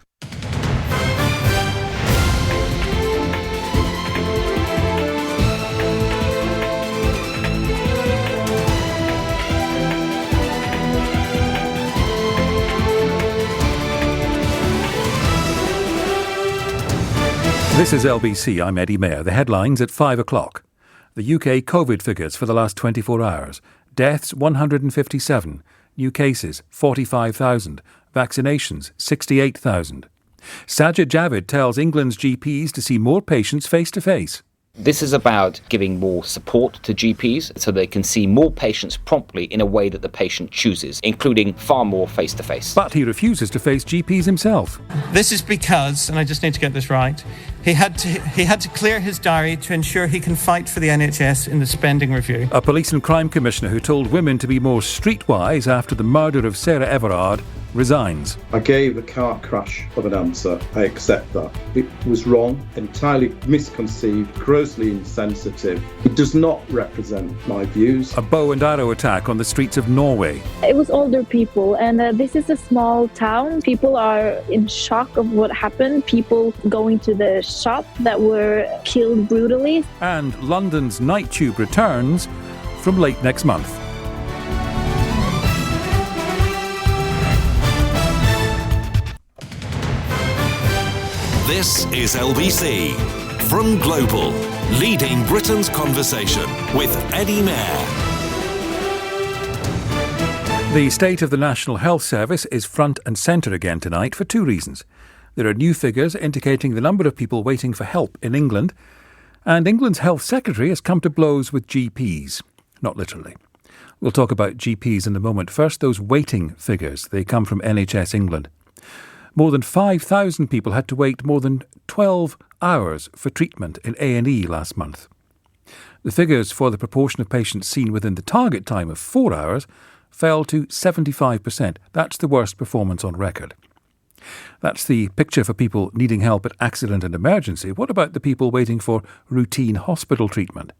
This is LBC. I'm Eddie Mayer. The headlines at 5 o'clock. The UK COVID figures for the last 24 hours. Deaths 157. New cases 45,000. Vaccinations 68,000. Sajid Javid tells England's GPs to see more patients face to face. This is about giving more support to GPs so they can see more patients promptly in a way that the patient chooses, including far more face-to-face. But he refuses to face GPs himself. This is because, and I just need to get this right, he had to clear his diary to ensure he can fight for the NHS in the spending review. A police and crime commissioner who told women to be more streetwise after the murder of Sarah Everard resigns. I gave a car crash of an answer. I accept that. It was wrong, entirely misconceived, grossly insensitive. It does not represent my views. A bow and arrow attack on the streets of Norway. It was older people, and this is a small town. People are in shock of what happened. People going to the shop that were killed brutally. And London's night tube returns from late next month. This is LBC from Global, leading Britain's conversation with Eddie Mayer. The state of the National Health Service is front and centre again tonight for 2 reasons. There are new figures indicating the number of people waiting for help in England, and England's Health Secretary has come to blows with GPs. Not literally. We'll talk about GPs in a moment. First, those waiting figures. They come from NHS England. More than 5,000 people had to wait more than 12 hours for treatment in A&E last month. The figures for the proportion of patients seen within the target time of 4 hours fell to 75%. That's the worst performance on record. That's the picture for people needing help at accident and emergency. What about the people waiting for routine hospital treatment?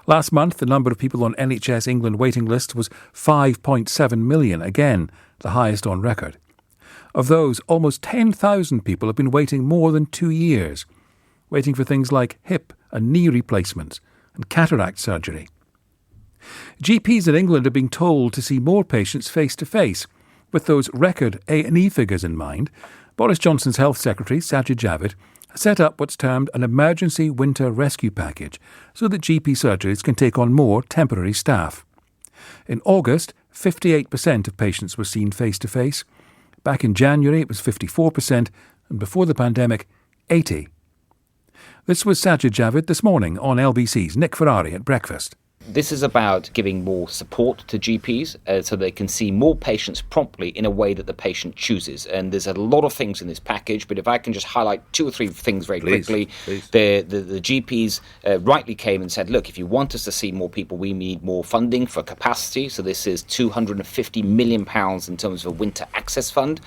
Last month, the number of people on NHS England waiting lists was 5.7 million, again, the highest on record. Of those, almost 10,000 people have been waiting more than 2 years, waiting for things like hip and knee replacements and cataract surgery. GPs in England are being told to see more patients face-to-face. With those record A&E figures in mind, Boris Johnson's Health Secretary, Sajid Javid, set up what's termed an emergency winter rescue package so that GP surgeries can take on more temporary staff. In August, 58% of patients were seen face-to-face. Back in January, it was 54%, and before the pandemic, 80%. This was Sajid Javid this morning on LBC's Nick Ferrari at breakfast. This is about giving more support to GPs so they can see more patients promptly in a way that the patient chooses. And there's a lot of things in this package, but if I can just highlight 2 or 3 things very quickly. The GPs rightly came and said, look, if you want us to see more people, we need more funding for capacity. So this is £250 million in terms of a winter access fund.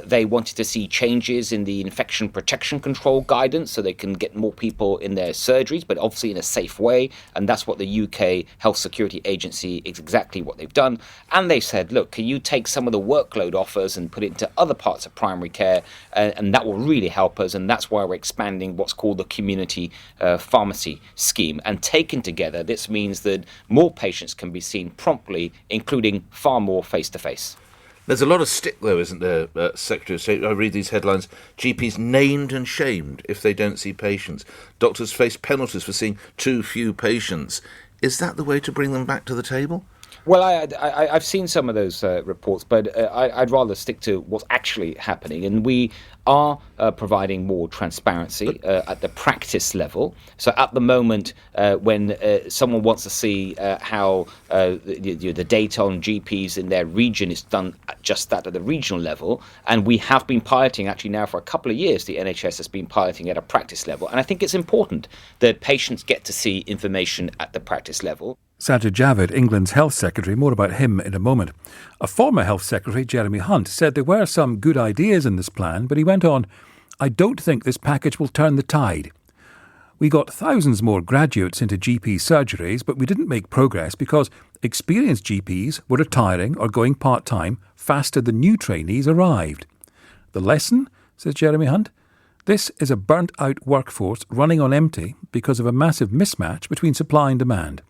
They wanted to see changes in the infection protection control guidance so they can get more people in their surgeries, but obviously in a safe way. And that's what the UK Health Security Agency is exactly what they've done. And they said, look, can you take some of the workload off us and put it into other parts of primary care? And that will really help us. And that's why we're expanding what's called the community pharmacy scheme. And taken together, this means that more patients can be seen promptly, including far more face-to-face. There's a lot of stick, though, isn't there, Secretary of State? I read these headlines. GPs named and shamed if they don't see patients. Doctors face penalties for seeing too few patients. Is that the way to bring them back to the table? Well, I've seen some of those reports, but I'd rather stick to what's actually happening. And we are providing more transparency at the practice level. So at the moment, when someone wants to see how the data on GPs in their region is done just that at the regional level, and we have been piloting actually now for a couple of years, the NHS has been piloting at a practice level. And I think it's important that patients get to see information at the practice level. Sajid Javid, England's Health Secretary, more about him in a moment. A former Health Secretary, Jeremy Hunt, said there were some good ideas in this plan, but he went on, "I don't think this package will turn the tide. We got thousands more graduates into GP surgeries, but we didn't make progress because experienced GPs were retiring or going part-time faster than new trainees arrived. The lesson," says Jeremy Hunt, "this is a burnt-out workforce running on empty because of a massive mismatch between supply and demand.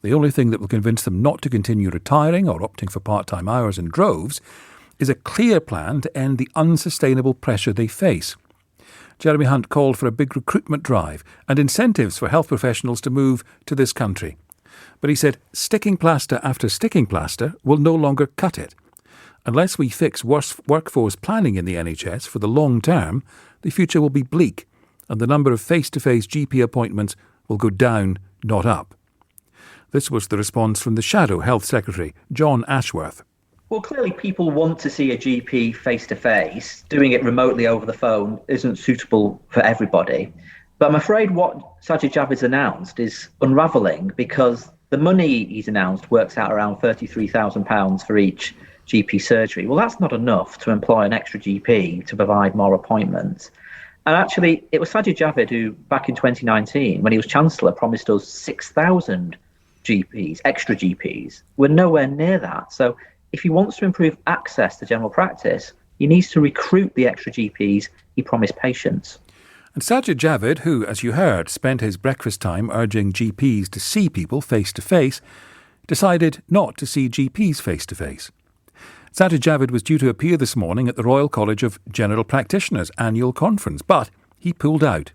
The only thing that will convince them not to continue retiring or opting for part-time hours in droves is a clear plan to end the unsustainable pressure they face." Jeremy Hunt called for a big recruitment drive and incentives for health professionals to move to this country. But he said sticking plaster after sticking plaster will no longer cut it. Unless we fix workforce planning in the NHS for the long term, the future will be bleak and the number of face-to-face GP appointments will go down, not up. This was the response from the Shadow Health Secretary, John Ashworth. Well, clearly people want to see a GP face-to-face. Doing it remotely over the phone isn't suitable for everybody. But I'm afraid what Sajid Javid's announced is unravelling because the money he's announced works out around £33,000 for each GP surgery. Well, that's not enough to employ an extra GP to provide more appointments. And actually, it was Sajid Javid who, back in 2019, when he was Chancellor, promised us 6,000 GPs, extra GPs. We're nowhere near that. So if he wants to improve access to general practice, he needs to recruit the extra GPs he promised patients. And Sajid Javid, who, as you heard, spent his breakfast time urging GPs to see people face-to-face, decided not to see GPs face-to-face. Sajid Javid was due to appear this morning at the Royal College of General Practitioners' annual conference, but he pulled out.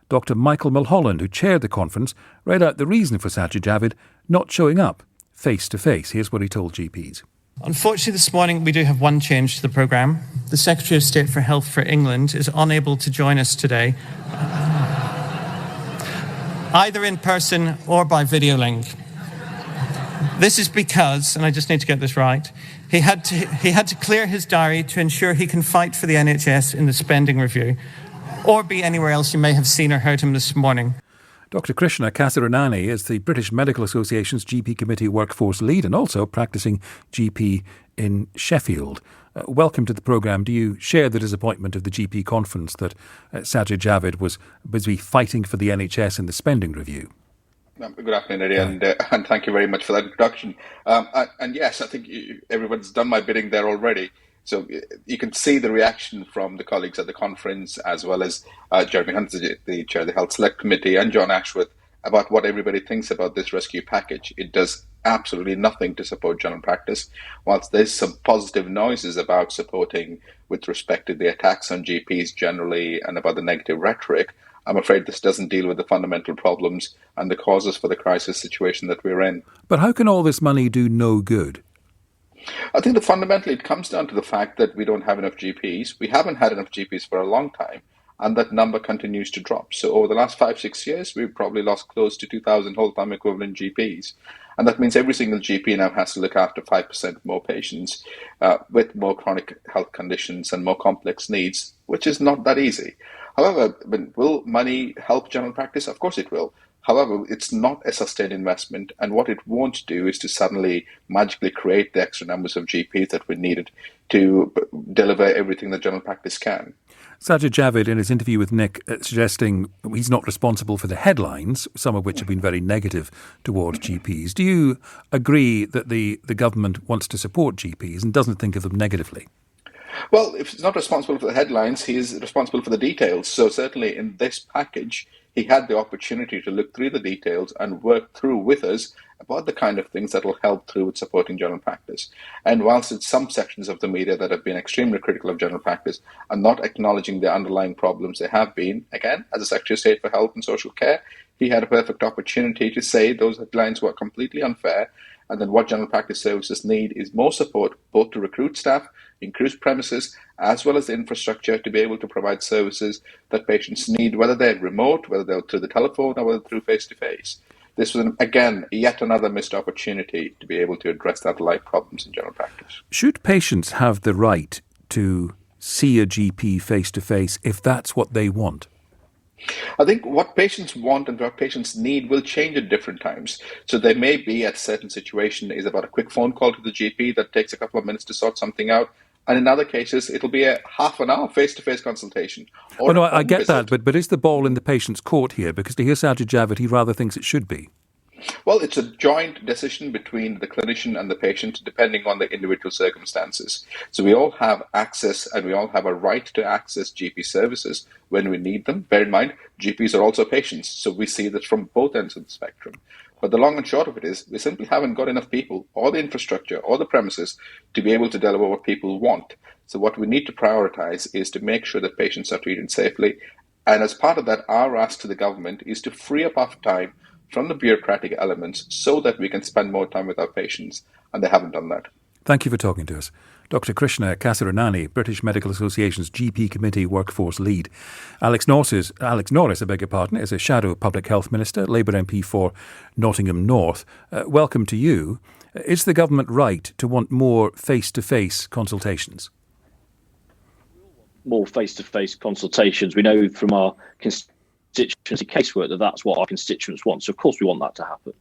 Dr. Michael Mulholland, who chaired the conference, read out the reason for Sajid Javid not showing up face-to-face. Here's what he told GPs. Unfortunately, this morning we do have one change to the programme. The Secretary of State for Health for England is unable to join us today, either in person or by video link. This is because, and I just need to get this right, he had to clear his diary to ensure he can fight for the NHS in the spending review, or be anywhere else you may have seen or heard him this morning. Dr. Krishna Kasarunani is the British Medical Association's GP Committee Workforce Lead and also practising GP in Sheffield. Welcome to the programme. Do you share the disappointment of the GP conference that Sajid Javid was busy fighting for the NHS in the spending review? Good afternoon, Eddie, and thank you very much for that introduction. And yes, I think everyone's done my bidding there already. So you can see the reaction from the colleagues at the conference, as well as Jeremy Hunt, the chair of the Health Select Committee, and John Ashworth, about what everybody thinks about this rescue package. It does absolutely nothing to support general practice. Whilst there's some positive noises about supporting with respect to the attacks on GPs generally and about the negative rhetoric, I'm afraid this doesn't deal with the fundamental problems and the causes for the crisis situation that we're in. But how can all this money do no good? I think that fundamentally it comes down to the fact that we don't have enough GPs. We haven't had enough GPs for a long time, and that number continues to drop. So over the last 5-6 years, we've probably lost close to 2,000 whole-time equivalent GPs. And that means every single GP now has to look after 5% more patients with more chronic health conditions and more complex needs, which is not that easy. However, will money help general practice? Of course it will. However, it's not a sustained investment, and what it won't do is to suddenly magically create the extra numbers of GPs that we needed to deliver everything that general practice can. Sajid Javid, in his interview with Nick, suggesting he's not responsible for the headlines, some of which have been very negative towards GPs. Do you agree that the government wants to support GPs and doesn't think of them negatively? Well, if he's not responsible for the headlines, he is responsible for the details. So certainly in this package, he had the opportunity to look through the details and work through with us about the kind of things that will help through with supporting general practice. And whilst it's some sections of the media that have been extremely critical of general practice and not acknowledging the underlying problems they have been, again, as a Secretary of State for Health and Social Care, he had a perfect opportunity to say those headlines were completely unfair And then what general practice services need is more support, both to recruit staff, increase premises, as well as the infrastructure to be able to provide services that patients need, whether they're remote, whether they're through the telephone, or whether through face-to-face. This was, again, yet another missed opportunity to be able to address that life problems in general practice. Should patients have the right to see a GP face-to-face if that's what they want? I think what patients want and what patients need will change at different times. So there may be at a certain situation is about a quick phone call to the GP that takes a couple of minutes to sort something out. And in other cases, it'll be a half an hour face-to-face consultation. Oh, no, I get that, but is the ball in the patient's court here? Because to hear Sajid Javid, he rather thinks it should be. Well, it's a joint decision between the clinician and the patient, depending on the individual circumstances. So we all have access and we all have a right to access GP services when we need them. Bear in mind, GPs are also patients, so we see this from both ends of the spectrum. But the long and short of it is we simply haven't got enough people or the infrastructure or the premises to be able to deliver what people want. So what we need to prioritize is to make sure that patients are treated safely. And as part of that, our ask to the government is to free up our time from the bureaucratic elements so that we can spend more time with our patients, and they haven't done that. Thank you for talking to us. Dr. Krishna Kasaranani, British Medical Association's GP Committee Workforce Lead. Alex Norris, is a shadow Public Health Minister, Labour MP for Nottingham North. Welcome to you. Is the government right to want more face-to-face consultations? More face-to-face consultations. We know from our constituency casework that that's what our constituents want. So, of course, we want that to happen.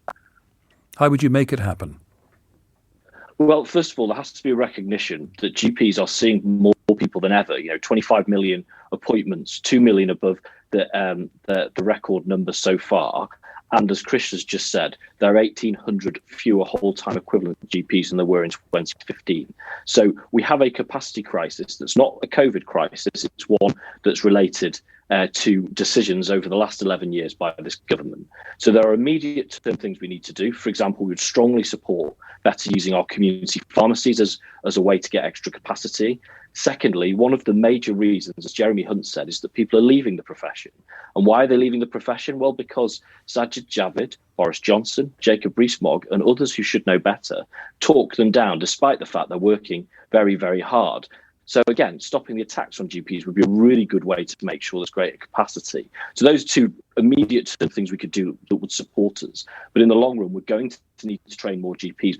How would you make it happen? Well, first of all, there has to be a recognition that GPs are seeing more people than ever. 25 million appointments, 2 million above the record number so far. And as Chris has just said, there are 1,800 fewer whole-time equivalent GPs than there were in 2015. So we have a capacity crisis that's not a COVID crisis. It's one that's related to decisions over the last 11 years by this government. So there are immediate term things we need to do. For example, we would strongly support better using our community pharmacies as a way to get extra capacity. Secondly, one of the major reasons, as Jeremy Hunt said, is that people are leaving the profession. And why are they leaving the profession? Well, because Sajid Javid, Boris Johnson, Jacob Rees-Mogg and others who should know better talk them down, despite the fact they're working very, very hard. So again, stopping the attacks on GPs would be a really good way to make sure there's greater capacity. So those two immediate things we could do that would support us. But in the long run, we're going to need to train more GPs.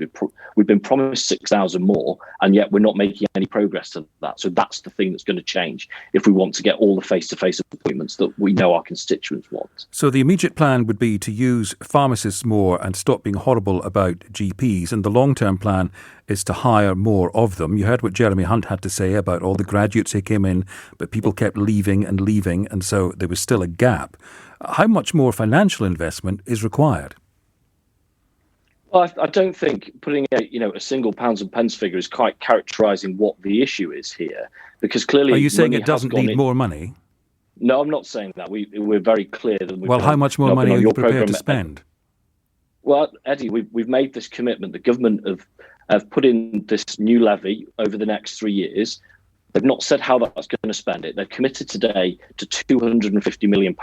We've been promised 6,000 more, and yet we're not making any progress to that. So that's the thing that's going to change if we want to get all the face-to-face appointments that we know our constituents want. So the immediate plan would be to use pharmacists more and stop being horrible about GPs, and the long-term plan is to hire more of them. You heard what Jeremy Hunt had to say about all the graduates who came in, but people kept leaving, and so there was still a gap. How much more financial investment is required? Well, I don't think putting a single pounds and pence figure is quite characterising what the issue is here, because clearly... Are you saying it doesn't need more money? No, I'm not saying that. We're very clear that... Well, how much more money are you prepared to spend? Well, Eddie, we've made this commitment. The government have put in this new levy over the next 3 years. They've not said how that's going to spend it. They've committed today to £250 million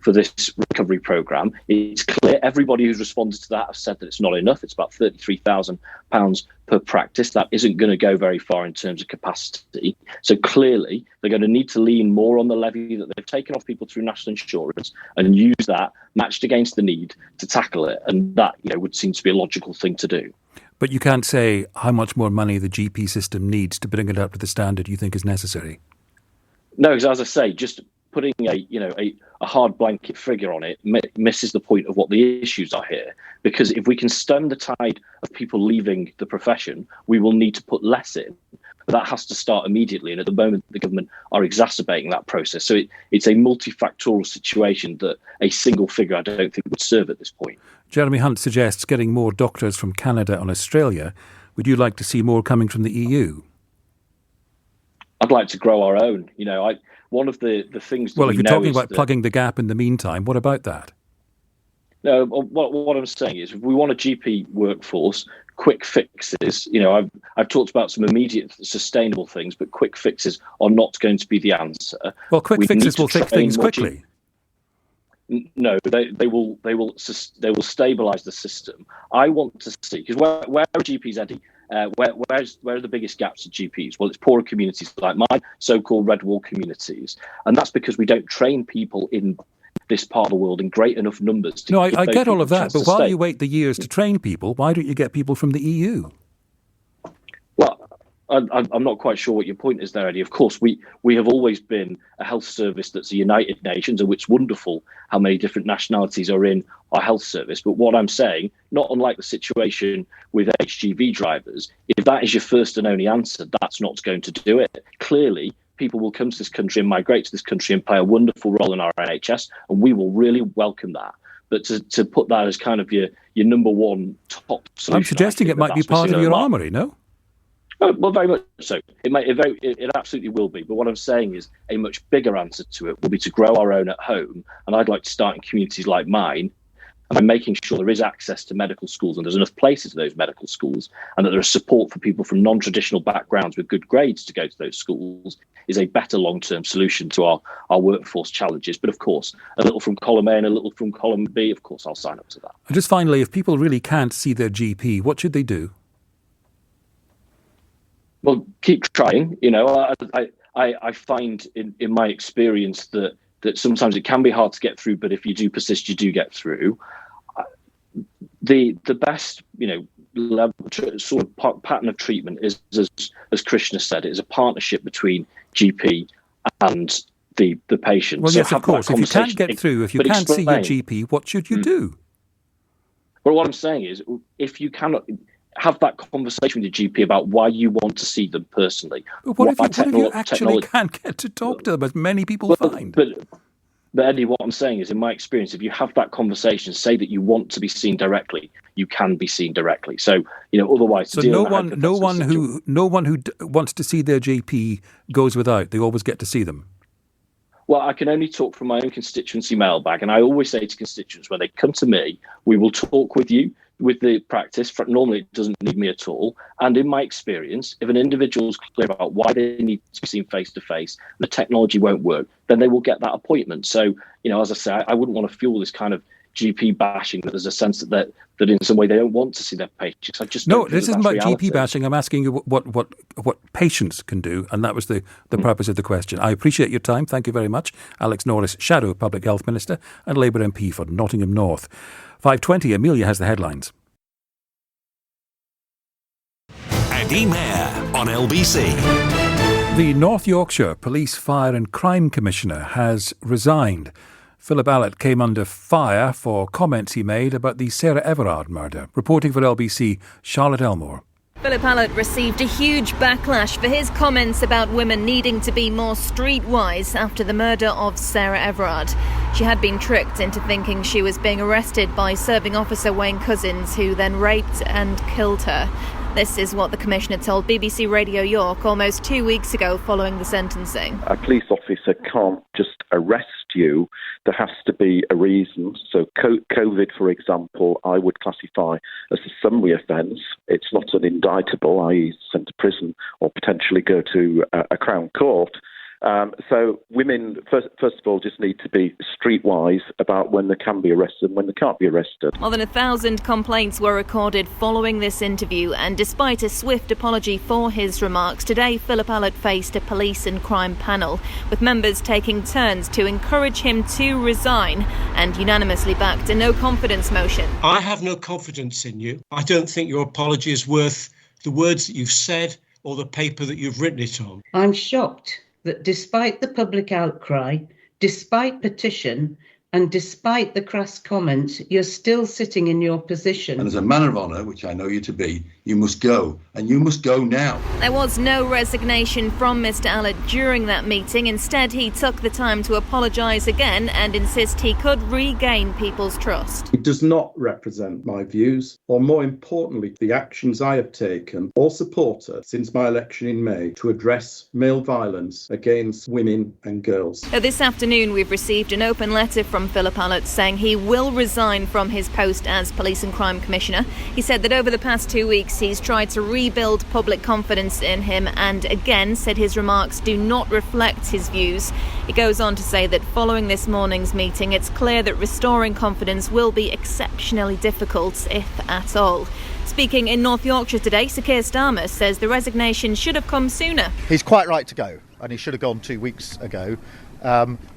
for this recovery programme. It's clear everybody who's responded to that has said that it's not enough. It's about £33,000 per practice. That isn't going to go very far in terms of capacity. So clearly, they're going to need to lean more on the levy that they've taken off people through national insurance and use that matched against the need to tackle it. And that, would seem to be a logical thing to do. But you can't say how much more money the GP system needs to bring it up to the standard you think is necessary. No, because as I say, just putting a hard blanket figure on it misses the point of what the issues are here. Because if we can stem the tide of people leaving the profession, we will need to put less in. But that has to start immediately. And at the moment, the government are exacerbating that process. So it's a multifactorial situation that a single figure I don't think would serve at this point. Jeremy Hunt suggests getting more doctors from Canada and Australia. Would you like to see more coming from the EU? I'd like to grow our own. One of the things... Well, if you're talking about plugging the gap in the meantime, what about that? No, what I'm saying is if we want a GP workforce, quick fixes, I've talked about some immediate sustainable things, but quick fixes are not going to be the answer. Well, quick fixes will fix things quickly. No, they will stabilise the system. I want to see, because where are GPs, Eddie? Where are the biggest gaps at GPs? Well, it's poorer communities like mine, so-called red wall communities, and that's because we don't train people in this part of the world in great enough numbers. No, I get all of that, but while you wait the years to train people, why don't you get people from the EU? Well, I'm not quite sure what your point is there, Eddie. Of course, we have always been a health service that's a United Nations, and it's wonderful how many different nationalities are in our health service. But what I'm saying, not unlike the situation with HGV drivers, if that is your first and only answer, that's not going to do it. Clearly, people will come to this country and migrate to this country and play a wonderful role in our NHS, and we will really welcome that. But to put that as kind of your number one top solution, I'm suggesting it might be part of your armoury, no? Well, very much so. It absolutely will be. But what I'm saying is a much bigger answer to it will be to grow our own at home. And I'd like to start in communities like mine, and by making sure there is access to medical schools and there's enough places in those medical schools, and that there is support for people from non-traditional backgrounds with good grades to go to those schools, is a better long-term solution to our workforce challenges. But of course, a little from column A and a little from column B, of course, I'll sign up to that. And just finally, if people really can't see their GP, what should they do? Well, keep trying. I find in my experience that sometimes it can be hard to get through, but if you do persist, you do get through. The best, level, sort of pattern of treatment is, as Krishna said, it is a partnership between GP and the patient. Well, so yes, of course. If you can't get through, if you can't see your GP, what should you do? Well, what I'm saying is, if you cannot have that conversation with your GP about why you want to see them personally. But what if you actually can't get to talk to them, as many people find? But Eddie, what I'm saying is, in my experience, if you have that conversation, say that you want to be seen directly, you can be seen directly. So, otherwise, so no one who wants to see their GP goes without. They always get to see them. Well, I can only talk from my own constituency mailbag, and I always say to constituents, when they come to me, we will talk with you. With the practice, normally it doesn't need me at all. And in my experience, if an individual is clear about why they need to be seen face to face, the technology won't work, then they will get that appointment. So, as I say, I wouldn't want to fuel this kind of GP bashing that there's a sense that in some way they don't want to see their patients. This isn't about GP bashing. I'm asking you what patients can do, and that was the purpose of the question. I appreciate your time. Thank you very much. Alex Norris, Shadow Public Health Minister and Labour MP for Nottingham North. 5:20, Amelia has the headlines. Eddie Mair on LBC. The North Yorkshire Police Fire and Crime Commissioner has resigned. Philip Allott came under fire for comments he made about the Sarah Everard murder. Reporting for LBC, Charlotte Elmore. Philip Allott received a huge backlash for his comments about women needing to be more streetwise after the murder of Sarah Everard. She had been tricked into thinking she was being arrested by serving officer Wayne Cousins, who then raped and killed her. This is what the Commissioner told BBC Radio York almost 2 weeks ago following the sentencing. A police officer can't just arrest you. There has to be a reason. So COVID, for example, I would classify as a summary offence. It's not an indictable, i.e. sent to prison or potentially go to a Crown Court. So women, first of all, just need to be streetwise about when they can be arrested and when they can't be arrested. More than 1,000 complaints were recorded following this interview, and despite a swift apology for his remarks, today Philip Allott faced a police and crime panel, with members taking turns to encourage him to resign and unanimously backed a no-confidence motion. I have no confidence in you. I don't think your apology is worth the words that you've said or the paper that you've written it on. I'm shocked that despite the public outcry, despite petition, and despite the crass comments, you're still sitting in your position. And as a man of honour, which I know you to be, you must go, and you must go now. There was no resignation from Mr. Allott during that meeting. Instead, he took the time to apologise again and insist he could regain people's trust. It does not represent my views, or more importantly, the actions I have taken or supported since my election in May to address male violence against women and girls. This afternoon, we've received an open letter from from Philip Allott, saying he will resign from his post as Police and Crime Commissioner. He said that over the past 2 weeks he's tried to rebuild public confidence in him and again said his remarks do not reflect his views. He goes on to say that following this morning's meeting, it's clear that restoring confidence will be exceptionally difficult, if at all. Speaking in North Yorkshire today, Sir Keir Starmer says the resignation should have come sooner. He's quite right to go, and he should have gone 2 weeks ago.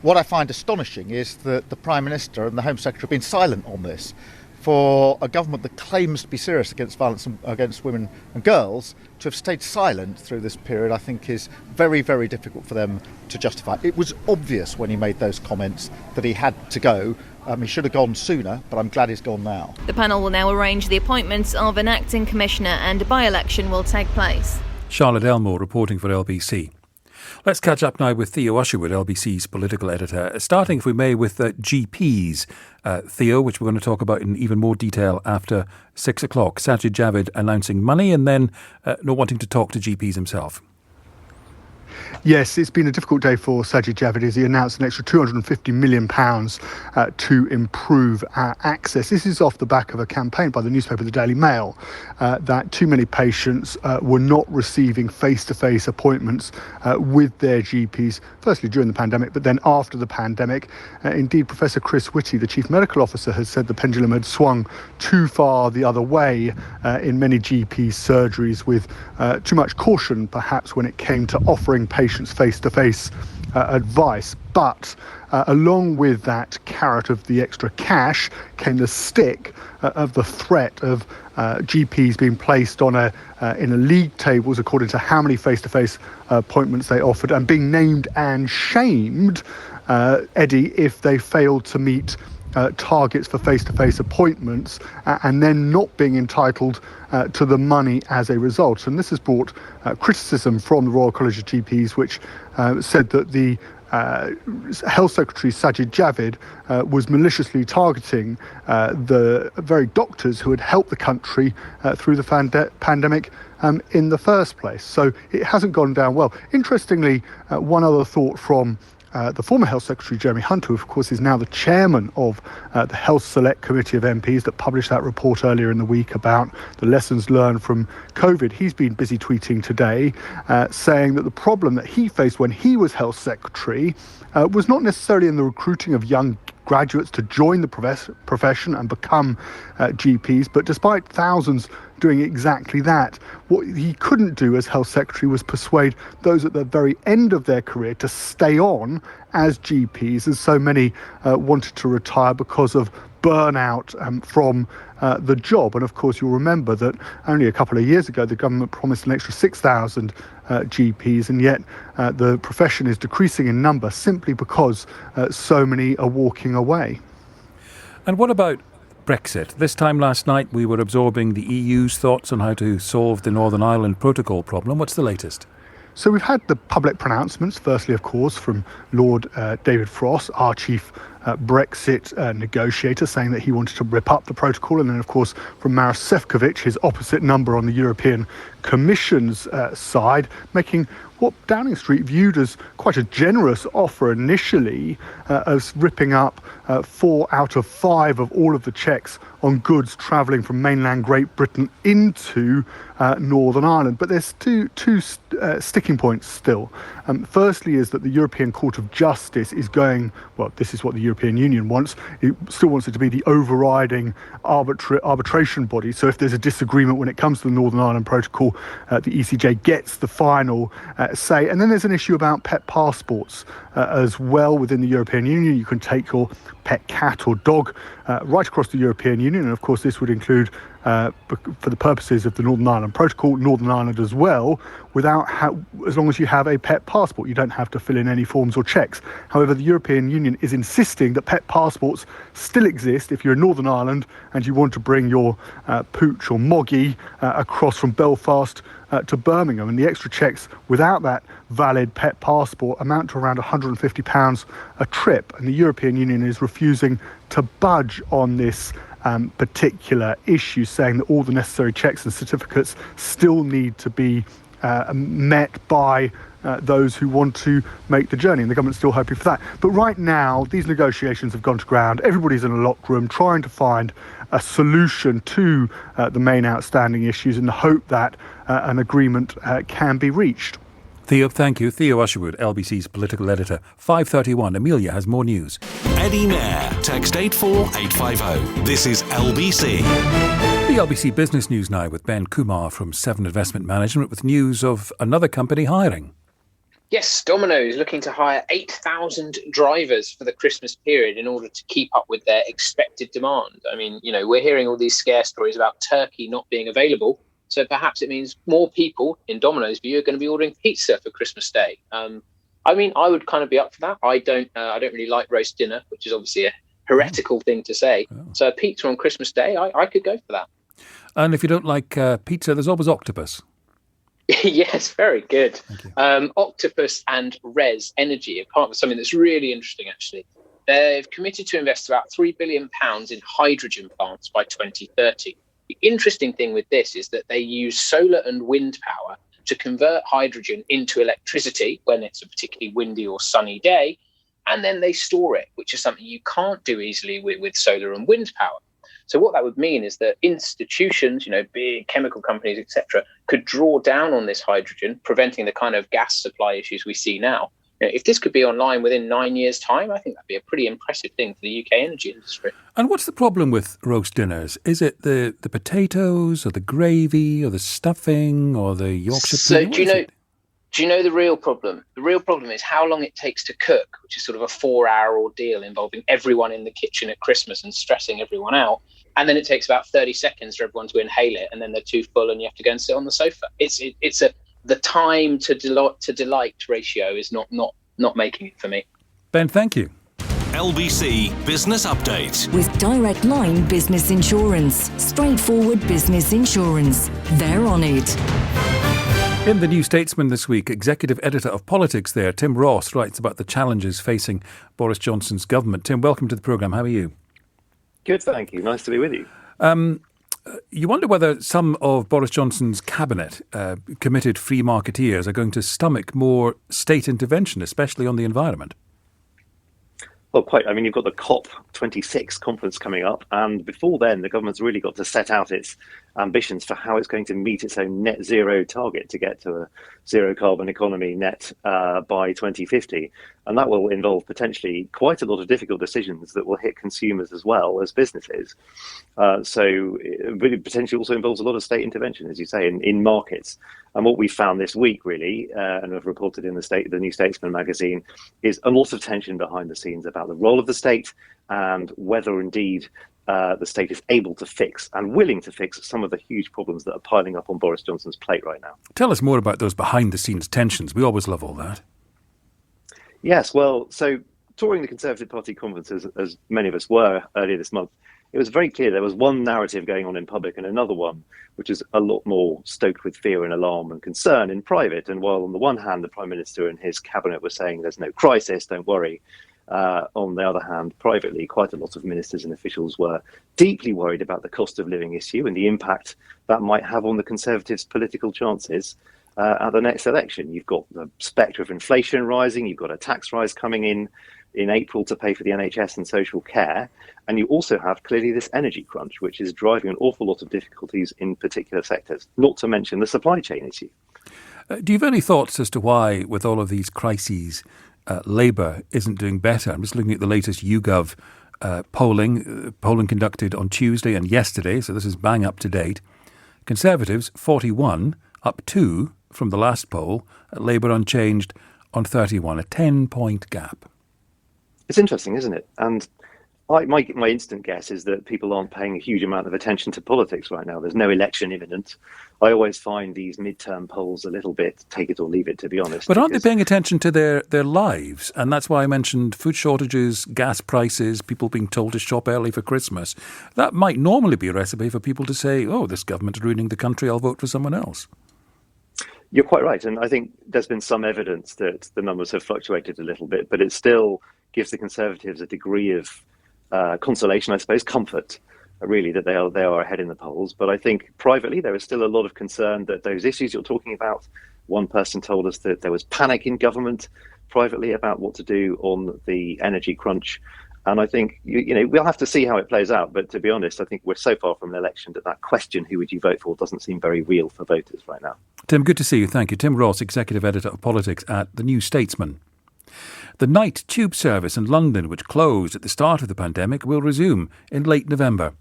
What I find astonishing is that the Prime Minister and the Home Secretary have been silent on this. For a government that claims to be serious against violence against women and girls to have stayed silent through this period, I think is very, very difficult for them to justify. It was obvious when he made those comments that he had to go. He should have gone sooner, but I'm glad he's gone now. The panel will now arrange the appointment of an acting commissioner and a by-election will take place. Charlotte Elmore reporting for LBC. Let's catch up now with Theo Usherwood, LBC's political editor, starting, if we may, with GPs. Theo, which we're going to talk about in even more detail after 6 o'clock. Sajid Javid announcing money and then not wanting to talk to GPs himself. Yes, it's been a difficult day for Sajid Javid as he announced an extra £250 million to improve access. This is off the back of a campaign by the newspaper The Daily Mail that too many patients were not receiving face-to-face appointments with their GPs, firstly during the pandemic, but then after the pandemic. Indeed, Professor Chris Whitty, the Chief Medical Officer, has said the pendulum had swung too far the other way in many GP surgeries, with too much caution, perhaps, when it came to offering patients face-to-face advice. But along with that carrot of the extra cash came the stick of the threat of GPs being placed on in a league tables according to how many face-to-face appointments they offered, and being named and shamed, Eddie, if they failed to meet targets for face-to-face appointments, and then not being entitled to the money as a result. And this has brought criticism from the Royal College of GPs, which said that the Health Secretary Sajid Javid was maliciously targeting the very doctors who had helped the country through the pandemic in the first place. So it hasn't gone down well. Interestingly, one other thought from the former Health Secretary, Jeremy Hunt, who of course is now the chairman of the Health Select Committee of MPs that published that report earlier in the week about the lessons learned from COVID. He's been busy tweeting today, saying that the problem that he faced when he was Health Secretary was not necessarily in the recruiting of young graduates to join the profession and become GPs, but despite thousands doing exactly that, what he couldn't do as Health Secretary was persuade those at the very end of their career to stay on as GPs, as so many wanted to retire because of burnout from the job. And of course, you'll remember that only a couple of years ago, the government promised an extra 6,000 GPs, and yet the profession is decreasing in number simply because so many are walking away. And what about Brexit? This time last night, we were absorbing the EU's thoughts on how to solve the Northern Ireland Protocol problem. What's the latest? So we've had the public pronouncements, firstly, of course, from Lord David Frost, our chief Brexit negotiator, saying that he wanted to rip up the protocol. And then, of course, from Maros Sefcovic, his opposite number on the European Commission's side, making what Downing Street viewed as quite a generous offer initially, as ripping up 4 out of 5 of all of the checks on goods travelling from mainland Great Britain into Northern Ireland. But there's two sticking points still. Firstly is that the European Court of Justice is going, well, this is what the European Union wants. It still wants it to be the overriding arbitration body. So if there's a disagreement when it comes to the Northern Ireland Protocol, the ECJ gets the final say. And then there's an issue about pet passports as well within the European Union. You can take your pet cat or dog right across the European Union. And of course, this would include, for the purposes of the Northern Ireland Protocol, Northern Ireland as well, as long as you have a pet passport. You don't have to fill in any forms or checks. However, the European Union is insisting that pet passports still exist if you're in Northern Ireland and you want to bring your pooch or moggy across from Belfast to Birmingham. And the extra checks without that valid pet passport amount to around £150 a trip. And the European Union is refusing to budge on this particular issue, saying that all the necessary checks and certificates still need to be met by those who want to make the journey, and the government's still hoping for that. But right now, these negotiations have gone to ground. Everybody's in a locked room trying to find a solution to the main outstanding issues in the hope that an agreement can be reached. Theo, thank you. Theo Usherwood, LBC's political editor. 5:31. Amelia has more news. Eddie Mair. Text 84850. This is LBC. The LBC Business News now with Ben Kumar from Seven Investment Management with news of another company hiring. Yes, Domino's looking to hire 8,000 drivers for the Christmas period in order to keep up with their expected demand. I mean, we're hearing all these scare stories about turkey not being available. So perhaps it means more people, in Domino's view, are going to be ordering pizza for Christmas Day. I mean, I would kind of be up for that. I don't really like roast dinner, which is obviously a heretical thing to say. Oh. So a pizza on Christmas Day, I could go for that. And if you don't like pizza, there's always octopus. Yes, very good. Octopus and Res Energy are part of something that's really interesting, actually. They've committed to invest about £3 billion in hydrogen plants by 2030. The interesting thing with this is that they use solar and wind power to convert hydrogen into electricity when it's a particularly windy or sunny day, and then they store it, which is something you can't do easily with solar and wind power. So what that would mean is that institutions, big chemical companies, etc., could draw down on this hydrogen, preventing the kind of gas supply issues we see now. If this could be online within 9 years' time, I think that'd be a pretty impressive thing for the UK energy industry. And what's the problem with roast dinners? Is it the potatoes or the gravy or the stuffing or the Yorkshire pudding? So do you know the real problem? The real problem is how long it takes to cook, which is sort of a 4-hour ordeal involving everyone in the kitchen at Christmas and stressing everyone out. And then it takes about 30 seconds for everyone to inhale it, and then they're too full and you have to go and sit on the sofa. The time to delight ratio is not making it for me. Ben, thank you. LBC Business Update. With Direct Line Business Insurance. Straightforward business insurance. They're on it. In the New Statesman this week, executive editor of politics there, Tim Ross, writes about the challenges facing Boris Johnson's government. Tim, welcome to the programme. How are you? Good, thank you. Nice to be with you. You wonder whether some of Boris Johnson's cabinet, committed free marketeers, are going to stomach more state intervention, especially on the environment. Well, quite. I mean, you've got the COP26 conference coming up, and before then, the government's really got to set out its ambitions for how it's going to meet its own net zero target to get to a zero carbon economy net by 2050. And that will involve potentially quite a lot of difficult decisions that will hit consumers as well as businesses. So it really potentially also involves a lot of state intervention, as you say, in markets. And what we found this week, really, and I've reported in the New Statesman magazine, is a lot of tension behind the scenes about the role of the state and whether indeed the state is able to fix and willing to fix some of the huge problems that are piling up on Boris Johnson's plate right now. Tell us more about those behind-the-scenes tensions. We always love all that. Yes, well, so touring the Conservative Party conferences, as many of us were earlier this month, it was very clear there was one narrative going on in public and another one, which is a lot more stoked with fear and alarm and concern in private. And while on the one hand, the Prime Minister and his cabinet were saying there's no crisis, don't worry, on the other hand, privately, quite a lot of ministers and officials were deeply worried about the cost of living issue and the impact that might have on the Conservatives' political chances at the next election. You've got the spectre of inflation rising, you've got a tax rise coming in April to pay for the NHS and social care, and you also have clearly this energy crunch, which is driving an awful lot of difficulties in particular sectors, not to mention the supply chain issue. Do you have any thoughts as to why, with all of these crises, Labour isn't doing better? I'm just looking at the latest YouGov polling conducted on Tuesday and yesterday, so this is bang up to date. Conservatives, 41, up 2 from the last poll. Labour unchanged on 31, a 10-point gap. It's interesting, isn't it? And my instant guess is that people aren't paying a huge amount of attention to politics right now. There's no election imminent. I always find these midterm polls a little bit take it or leave it, to be honest. But aren't they paying attention to their lives? And that's why I mentioned food shortages, gas prices, people being told to shop early for Christmas. That might normally be a recipe for people to say, oh, this government is ruining the country, I'll vote for someone else. You're quite right. And I think there's been some evidence that the numbers have fluctuated a little bit, but it still gives the Conservatives a degree of consolation, I suppose, comfort, really, that they are ahead in the polls. But I think privately there is still a lot of concern that those issues you're talking about One person told us that there was panic in government privately about what to do on the energy crunch. And I think, we'll have to see how it plays out. But to be honest, I think we're so far from an election that question, who would you vote for, doesn't seem very real for voters right now. Tim, good to see you. Thank you. Tim Ross, Executive Editor of Politics at The New Statesman. The night tube service in London, which closed at the start of the pandemic, will resume in late November.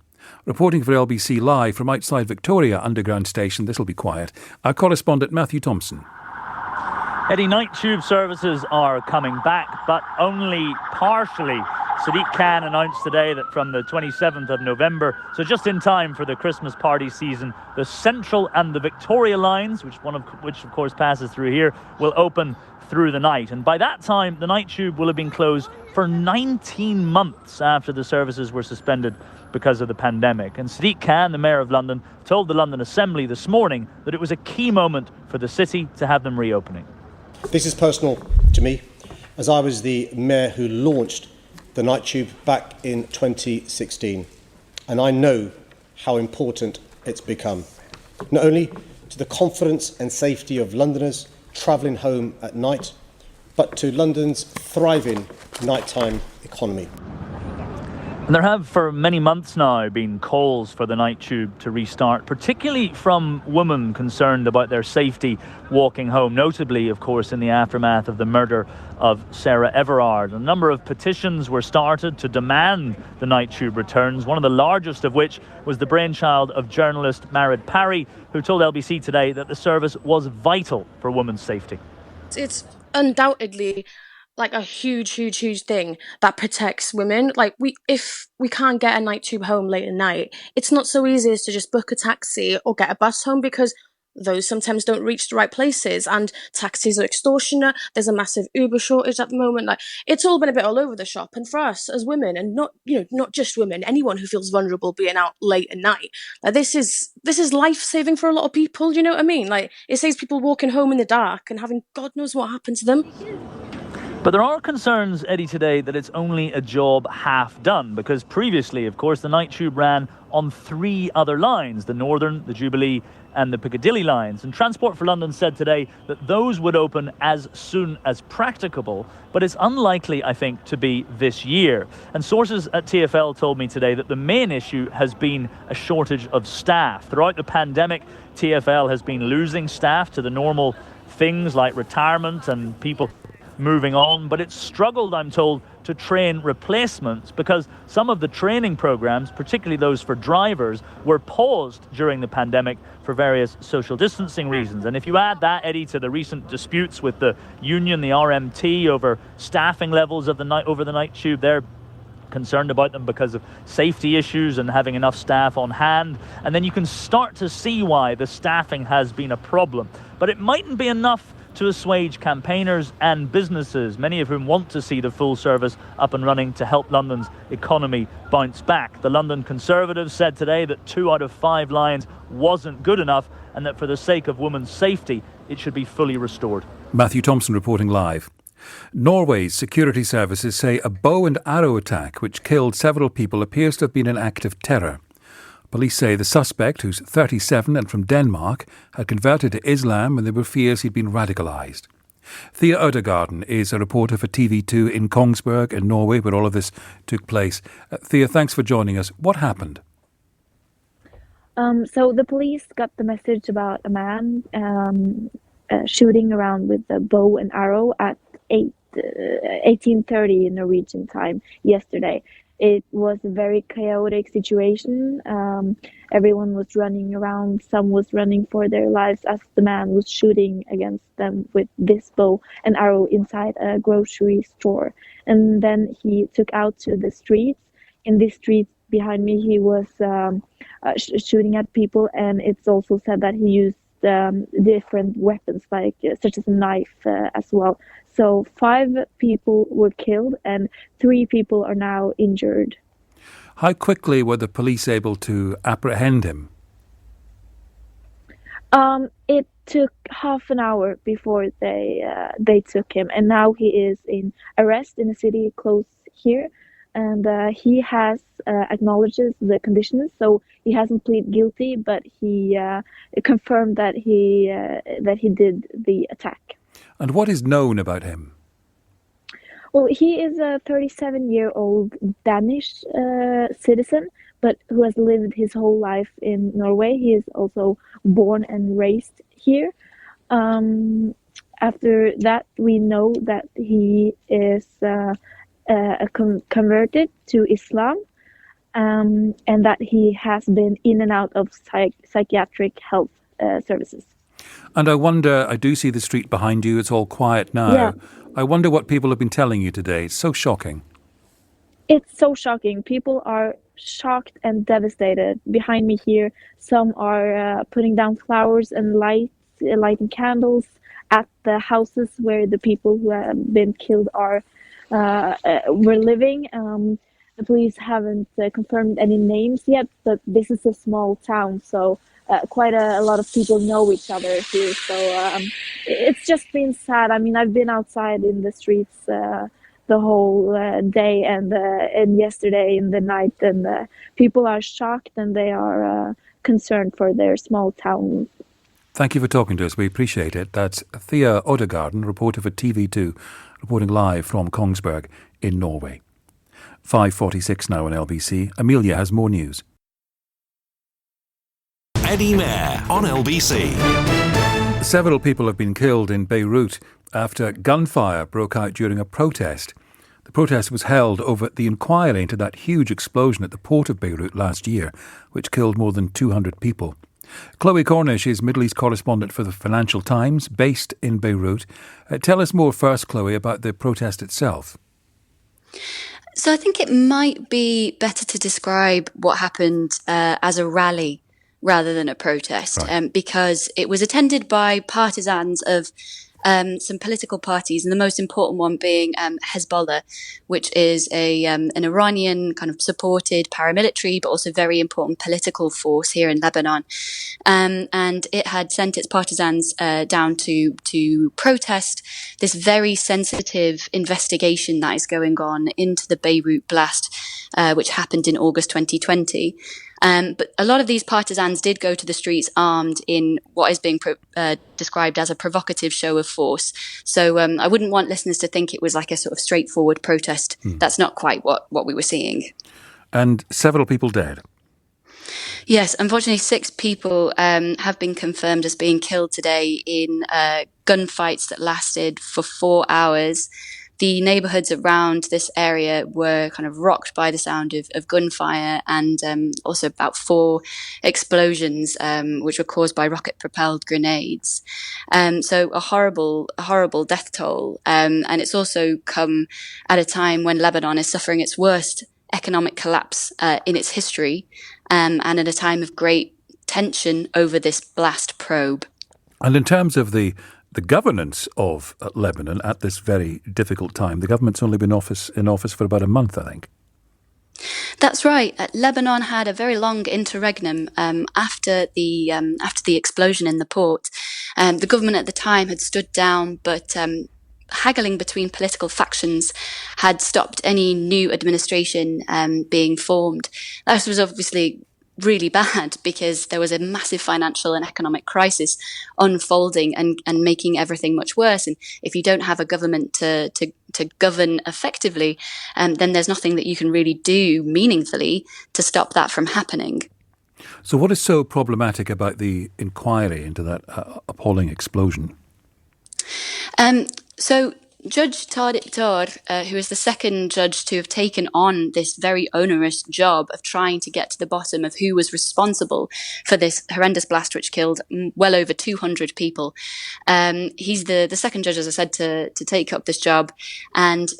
Reporting for LBC Live from outside Victoria Underground Station, this will be quiet, our correspondent Matthew Thompson. Eddie, night tube services are coming back, but only partially. Sadiq Khan announced today that from the 27th of November, so just in time for the Christmas party season, the Central and the Victoria lines, which of course passes through here, will open through the night. And by that time, the night tube will have been closed for 19 months after the services were suspended because of the pandemic. And Sadiq Khan, the Mayor of London, told the London Assembly this morning that it was a key moment for the city to have them reopening. This is personal to me, as I was the Mayor who launched the night tube back in 2016, and I know how important it's become, not only to the confidence and safety of Londoners travelling home at night, but to London's thriving nighttime economy. And there have for many months now been calls for the night tube to restart, particularly from women concerned about their safety walking home, notably, of course, in the aftermath of the murder of Sarah Everard. A number of petitions were started to demand the night tube returns, one of the largest of which was the brainchild of journalist Marid Parry, who told LBC today that the service was vital for women's safety. It's undoubtedly like a huge thing that protects women. Like, if we can't get a night tube home late at night, it's not so easy as to just book a taxi or get a bus home, because those sometimes don't reach the right places, and taxis are extortionate. There's a massive Uber shortage at the moment. Like, it's all been a bit all over the shop. And for us as women, and not just women, anyone who feels vulnerable being out late at night, like, this is life-saving for a lot of people. You know what I mean? Like, it saves people walking home in the dark and having God knows what happened to them. But there are concerns, Eddie, today that it's only a job half done, because previously, of course, the night tube ran on 3 other lines, the Northern, the Jubilee and the Piccadilly lines. And Transport for London said today that those would open as soon as practicable, but it's unlikely, I think, to be this year. And sources at TfL told me today that the main issue has been a shortage of staff. Throughout the pandemic, TfL has been losing staff to the normal things like retirement and people moving on, but it's struggled, I'm told, to train replacements because some of the training programs, particularly those for drivers, were paused during the pandemic for various social distancing reasons. And if you add that, Eddie, to the recent disputes with the union, the RMT, over staffing levels of over the night tube, they're concerned about them because of safety issues and having enough staff on hand. And then you can start to see why the staffing has been a problem. But it mightn't be enough to assuage campaigners and businesses, many of whom want to see the full service up and running to help London's economy bounce back. The London Conservatives said today that 2 out of 5 lines wasn't good enough, and that for the sake of women's safety, it should be fully restored. Matthew Thompson reporting live. Norway's security services say a bow and arrow attack which killed several people appears to have been an act of terror. Police say the suspect, who's 37 and from Denmark, had converted to Islam and there were fears he'd been radicalised. Thea Ødegaarden is a reporter for TV2 in Kongsberg in Norway, where all of this took place. Thea, thanks for joining us. What happened? So the police got the message about a man shooting around with a bow and arrow at 18:30 in Norwegian time yesterday. It was a very chaotic situation. Everyone was running around. Some was running for their lives as the man was shooting against them with this bow and arrow inside a grocery store. And then he took out to the streets. In this street behind me, he was shooting at people. And it's also said that he used different weapons, like such as a knife as well. So 5 people were killed and 3 people are now injured. How quickly were the police able to apprehend him? It took half an hour before they took him, and now he is in arrest in a city close here. and he has acknowledges the conditions. So he hasn't pleaded guilty, but he confirmed that he did the attack. And what is known about him? Well, he is a 37-year-old Danish citizen, but who has lived his whole life in Norway. He is also born and raised here. After that, we know that he is converted to Islam, and that he has been in and out of psychiatric health services. And I wonder, I do see the street behind you, it's all quiet now. Yeah. I wonder what people have been telling you today. It's so shocking. It's so shocking. People are shocked and devastated. Behind me here, some are putting down flowers and lighting candles at the houses where the people who have been killed were living. The police haven't confirmed any names yet, but this is a small town, so quite a lot of people know each other here. So it's just been sad. I mean, I've been outside in the streets the whole day and yesterday in the night, and people are shocked and they are concerned for their small town. Thank you for talking to us. We appreciate it. That's Thea Odegaarden, reporter for TV2, reporting live from Kongsberg in Norway. 5:46 now on LBC. Amelia has more news. Eddie Mair on LBC. Several people have been killed in Beirut after gunfire broke out during a protest. The protest was held over the inquiry into that huge explosion at the port of Beirut last year, which killed more than 200 people. Chloe Cornish is Middle East correspondent for the Financial Times, based in Beirut. Tell us more first, Chloe, about the protest itself. So I think it might be better to describe what happened as a rally rather than a protest, right. Because it was attended by partisans of some political parties, and the most important one being Hezbollah, which is an Iranian kind of supported paramilitary, but also very important political force here in Lebanon. And it had sent its partisans down to protest this very sensitive investigation that is going on into the Beirut blast, which happened in August 2020. But a lot of these partisans did go to the streets armed in what is being described as a provocative show of force. So I wouldn't want listeners to think it was like a sort of straightforward protest. That's not quite what we were seeing. And several people dead. Yes, unfortunately, 6 people have been confirmed as being killed today in gunfights that lasted for 4 hours. The neighbourhoods around this area were kind of rocked by the sound of gunfire, and also about 4 explosions, which were caused by rocket-propelled grenades. So a horrible death toll. And it's also come at a time when Lebanon is suffering its worst economic collapse in its history, and at a time of great tension over this blast probe. And in terms of the governance of Lebanon at this very difficult time, the government's only been in office for about a month, I think. That's right. Lebanon had a very long interregnum after the explosion in the port. The government at the time had stood down, but haggling between political factions had stopped any new administration being formed. That was obviously really bad because there was a massive financial and economic crisis unfolding and making everything much worse. And if you don't have a government to govern effectively, then there's nothing that you can really do meaningfully to stop that from happening. So what is so problematic about the inquiry into that appalling explosion? So Judge Tariq Tor, who is the second judge to have taken on this very onerous job of trying to get to the bottom of who was responsible for this horrendous blast which killed well over 200 people. He's the second judge, as I said, to take up this job. And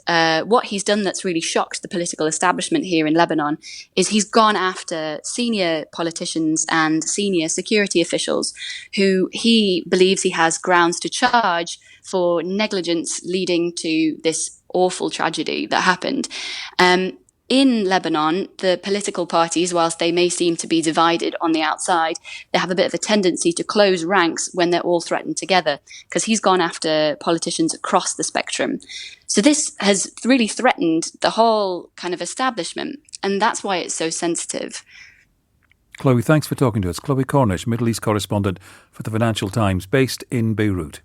what he's done that's really shocked the political establishment here in Lebanon is he's gone after senior politicians and senior security officials who he believes he has grounds to charge for negligence leading to this awful tragedy that happened. in Lebanon, the political parties, whilst they may seem to be divided on the outside, they have a bit of a tendency to close ranks when they're all threatened together, because he's gone after politicians across the spectrum. So this has really threatened the whole kind of establishment, and that's why it's so sensitive. Chloe, thanks for talking to us. Chloe Cornish, Middle East correspondent for the Financial Times, based in Beirut.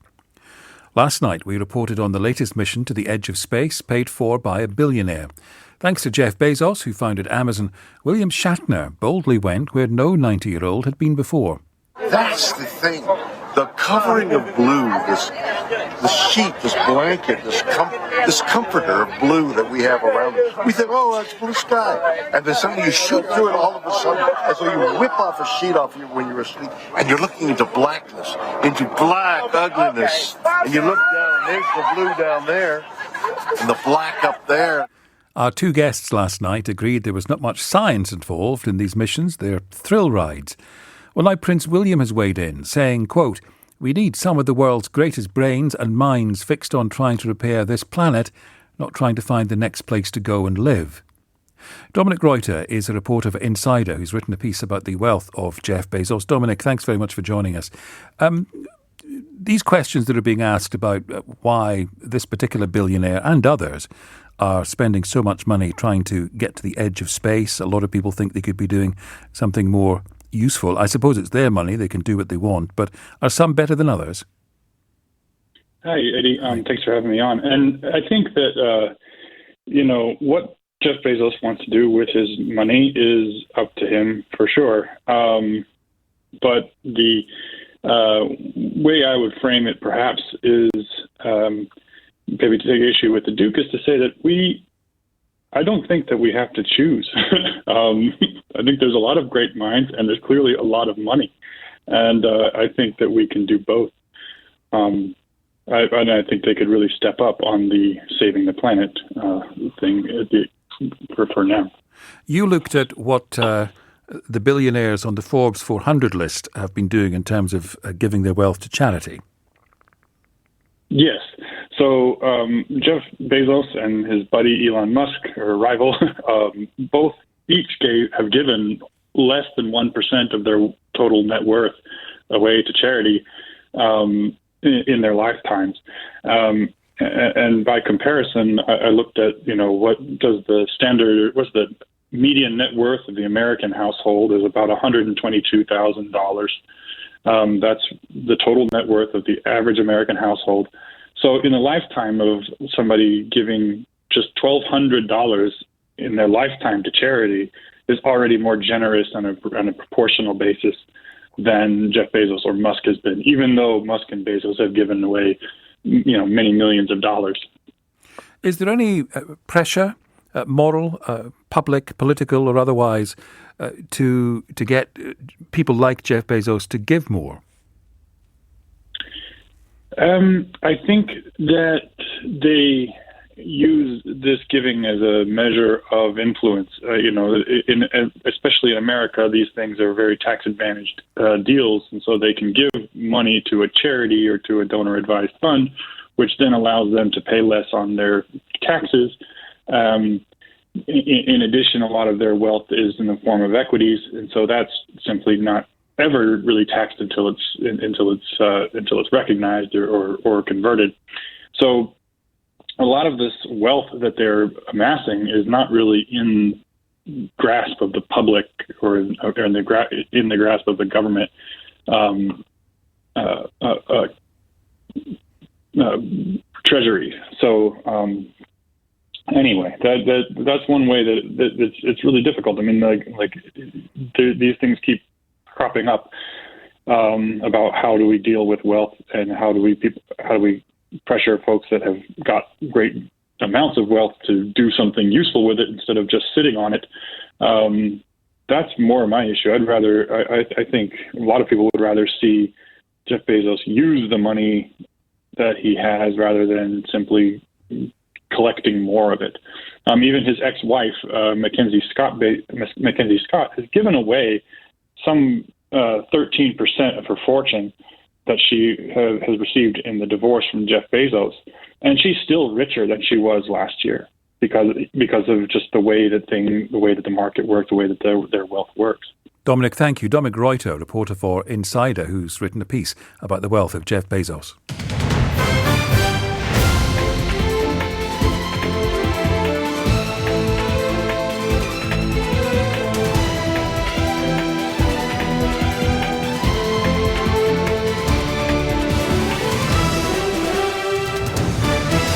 Last night, we reported on the latest mission to the edge of space, paid for by a billionaire. Thanks to Jeff Bezos, who founded Amazon, William Shatner boldly went where no 90-year-old had been before. That's the thing. The covering of blue, the sheet, this blanket, this comforter of blue that we have around it. We think, oh, that's blue sky. And then suddenly you shoot through it all of a sudden, as though you whip off a sheet off you when you're asleep, and you're looking into blackness, into black ugliness. And you look down, and there's the blue down there, and the black up there. Our two guests last night agreed there was not much science involved in these missions. They're thrill rides. Well, now Prince William has weighed in, saying, quote, "We need some of the world's greatest brains and minds fixed on trying to repair this planet, not trying to find the next place to go and live." Dominic Reuter is a reporter for Insider who's written a piece about the wealth of Jeff Bezos. Dominic, thanks very much for joining us. These questions that are being asked about why this particular billionaire and others are spending so much money trying to get to the edge of space. A lot of people think they could be doing something more useful. I suppose it's their money, they can do what they want, but are some better than others? Hi, Eddie. Thanks for having me on. And I think that, what Jeff Bezos wants to do with his money is up to him for sure. But the way I would frame it perhaps is maybe to take issue with the Duke is to say that I don't think that we have to choose. I think there's a lot of great minds and there's clearly a lot of money. And I think that we can do both. And I think they could really step up on the saving the planet thing for now. You looked at what the billionaires on the Forbes 400 list have been doing in terms of giving their wealth to charity. Yes. So Jeff Bezos and his buddy Elon Musk, or rival, both have given less than 1% of their total net worth away to charity in their lifetimes. And by comparison, I looked at, what's the median net worth of the American household is about $122,000. That's the total net worth of the average American household. So in a lifetime of somebody giving just $1,200 in their lifetime to charity is already more generous on a proportional basis than Jeff Bezos or Musk has been, even though Musk and Bezos have given away, many millions of dollars. Is there any pressure, moral, public, political, or otherwise, to get people like Jeff Bezos to give more? I think that they use this giving as a measure of influence. Especially in America, these things are very tax-advantaged deals, and so they can give money to a charity or to a donor-advised fund, which then allows them to pay less on their taxes. In addition, a lot of their wealth is in the form of equities, and so that's simply not ever really taxed until it's recognized or converted. So a lot of this wealth that they're amassing is not really in grasp of the public or in the grasp of the government treasury. So anyway, that's one way that it's really difficult. I mean, these things keep cropping up about how do we deal with wealth and how do we pressure folks that have got great amounts of wealth to do something useful with it instead of just sitting on it. That's more my issue. I think a lot of people would rather see Jeff Bezos use the money that he has rather than simply collecting more of it. Even his ex-wife, Mackenzie Scott, has given away some 13% of her fortune that she has received in the divorce from Jeff Bezos, and she's still richer than she was last year. because of just the way that the market works, the way that their wealth works. Dominic, thank you. Dominic Reuter, reporter for Insider, who's written a piece about the wealth of Jeff Bezos.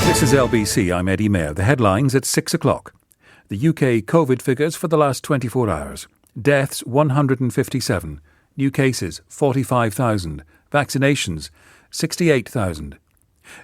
This is LBC. I'm Eddie Mayer. The headlines at 6 o'clock. The UK COVID figures for the last 24 hours. Deaths 157. New cases 45,000. Vaccinations 68,000.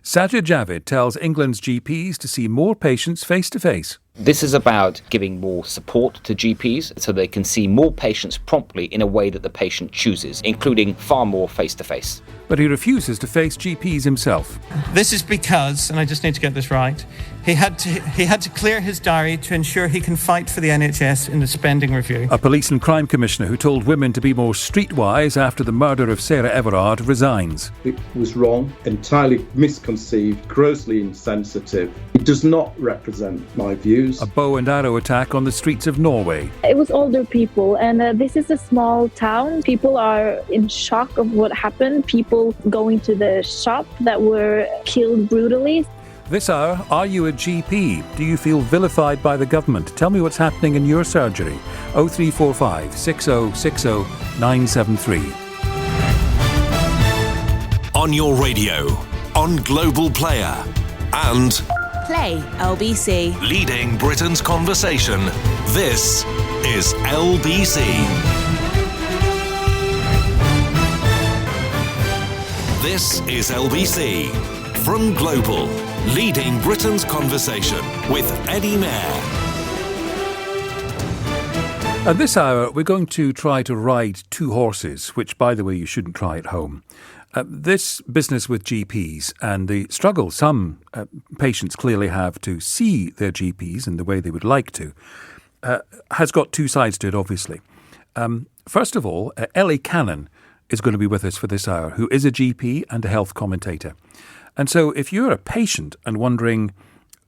Sajid Javid tells England's GPs to see more patients face-to-face. This is about giving more support to GPs so they can see more patients promptly in a way that the patient chooses, including far more face-to-face. But he refuses to face GPs himself. This is because, and I just need to get this right, he had to clear his diary to ensure he can fight for the NHS in the spending review. A police and crime commissioner who told women to be more streetwise after the murder of Sarah Everard resigns. It was wrong, entirely misconceived, grossly insensitive. It does not represent my views. A bow and arrow attack on the streets of Norway. It was older people, and this is a small town. People are in shock of what happened. People going to the shop that were killed brutally. This hour, are you a GP? Do you feel vilified by the government? Tell me what's happening in your surgery. 0345 6060 973. On your radio, on Global Player, and Play LBC. leading Britain's conversation. This is LBC. This is LBC from Global, leading Britain's conversation with Eddie Mayer. At this hour, we're going to try to ride two horses, which, by the way, you shouldn't try at home. This business with GPs and the struggle some patients clearly have to see their GPs in the way they would like to has got two sides to it, obviously. First of all, Ellie Cannon is going to be with us for this hour, who is a GP and a health commentator. And so if you're a patient and wondering,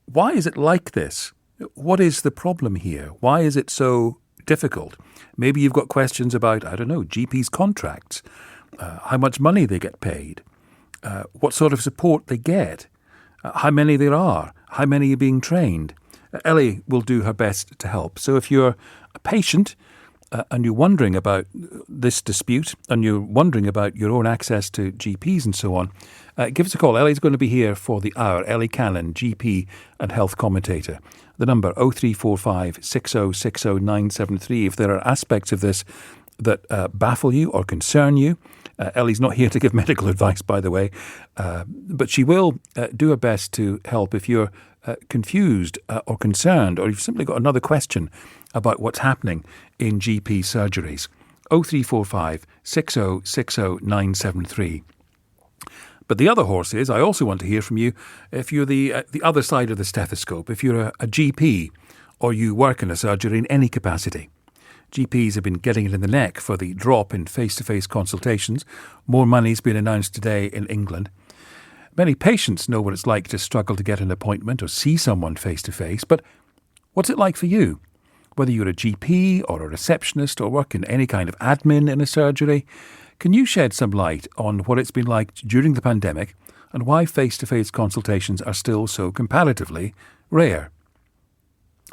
why is it like this? What is the problem here? Why is it so difficult? Maybe you've got questions about, I don't know, GPs' contracts, how much money they get paid, what sort of support they get, how many there are, how many are being trained. Ellie will do her best to help. So if you're a patient and you're wondering about this dispute and you're wondering about your own access to GPs and so on, give us a call. Ellie's going to be here for the hour. Ellie Cannon, GP and health commentator. The number 0345 6060 973. If there are aspects of this that baffle you or concern you, Ellie's not here to give medical advice, by the way, but she will do her best to help if you're confused or concerned, or you've simply got another question about what's happening in GP surgeries. 0345 6060 973. But the other horse is, I also want to hear from you if you're the other side of the stethoscope, if you're a GP or you work in a surgery in any capacity. GPs have been getting it in the neck for the drop in face-to-face consultations. More money's been announced today in England. Many patients know what it's like to struggle to get an appointment or see someone face-to-face, but what's it like for you? Whether you're a GP or a receptionist or work in any kind of admin in a surgery, can you shed some light on what it's been like during the pandemic and why face-to-face consultations are still so comparatively rare?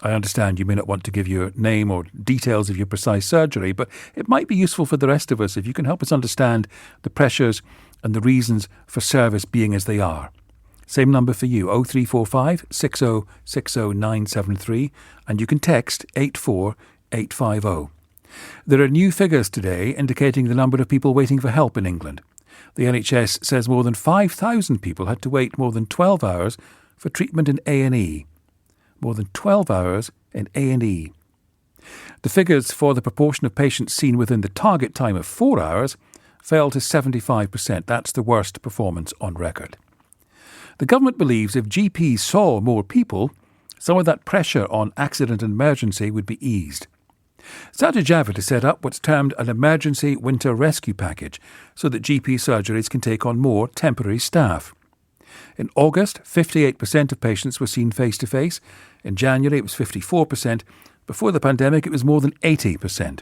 I understand you may not want to give your name or details of your precise surgery, but it might be useful for the rest of us if you can help us understand the pressures and the reasons for service being as they are. Same number for you, 0345 6060 973, and you can text 84850. There are new figures today indicating the number of people waiting for help in England. The NHS says more than 5,000 people had to wait more than 12 hours for treatment in A&E. More than 12 hours in A&E. The figures for the proportion of patients seen within the target time of 4 hours fell to 75%. That's the worst performance on record. The government believes if GPs saw more people, some of that pressure on accident and emergency would be eased. Sajid Javid has set up what's termed an emergency winter rescue package so that GP surgeries can take on more temporary staff. In August, 58% of patients were seen face-to-face. In January, it was 54%. Before the pandemic, it was more than 80%.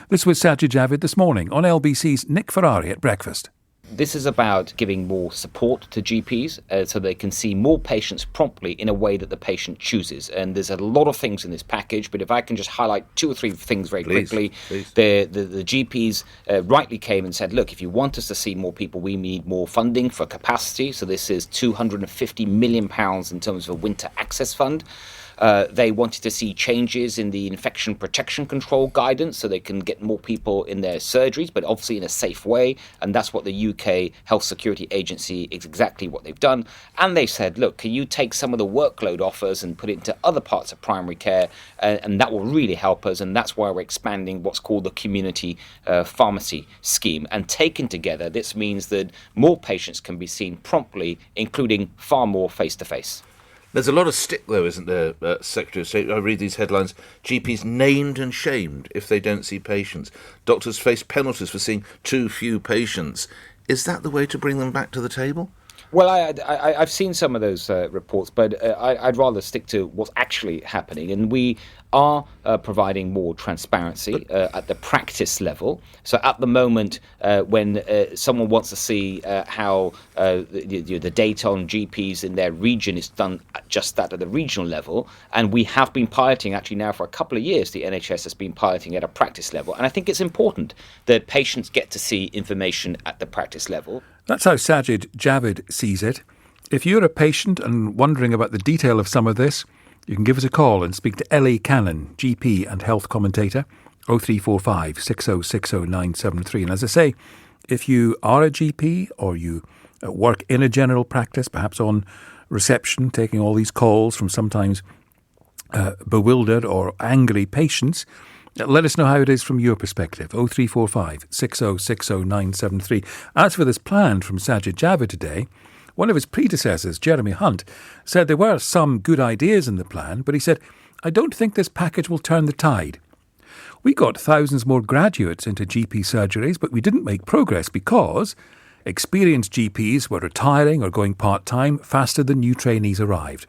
This was Sajid Javid this morning on LBC's Nick Ferrari at breakfast. This is about giving more support to GPs so they can see more patients promptly in a way that the patient chooses. And there's a lot of things in this package, but if I can just highlight 2 or 3 things very quickly. The GPs rightly came and said, look, if you want us to see more people, we need more funding for capacity. So this is £250 million in terms of a winter access fund. They wanted to see changes in the infection protection control guidance so they can get more people in their surgeries, but obviously in a safe way. And that's what the UK Health Security Agency is exactly what they've done. And they said, look, can you take some of the workload off us and put it into other parts of primary care? And that will really help us. And that's why we're expanding what's called the community pharmacy scheme. And taken together, this means that more patients can be seen promptly, including far more face-to-face. There's a lot of stick, though, isn't there, Secretary of State? I read these headlines. GPs named and shamed if they don't see patients. Doctors face penalties for seeing too few patients. Is that the way to bring them back to the table? Well, I've seen some of those reports, but I'd rather stick to what's actually happening. And we are providing more transparency at the practice level. So at the moment, when someone wants to see how the data on GPs in their region is done just that at the regional level, and we have been piloting actually now for a couple of years, the NHS has been piloting at a practice level. And I think it's important that patients get to see information at the practice level. That's how Sajid Javid sees it. If you're a patient and wondering about the detail of some of this, you can give us a call and speak to Ellie Cannon, GP and health commentator, 0345 6060 973. And as I say, if you are a GP or you work in a general practice, perhaps on reception, taking all these calls from sometimes bewildered or angry patients, let us know how it is from your perspective, 0345 6060 973. As for this plan from Sajid Javid today, one of his predecessors, Jeremy Hunt, said there were some good ideas in the plan, but he said, I don't think this package will turn the tide. We got thousands more graduates into GP surgeries, but we didn't make progress because experienced GPs were retiring or going part-time faster than new trainees arrived.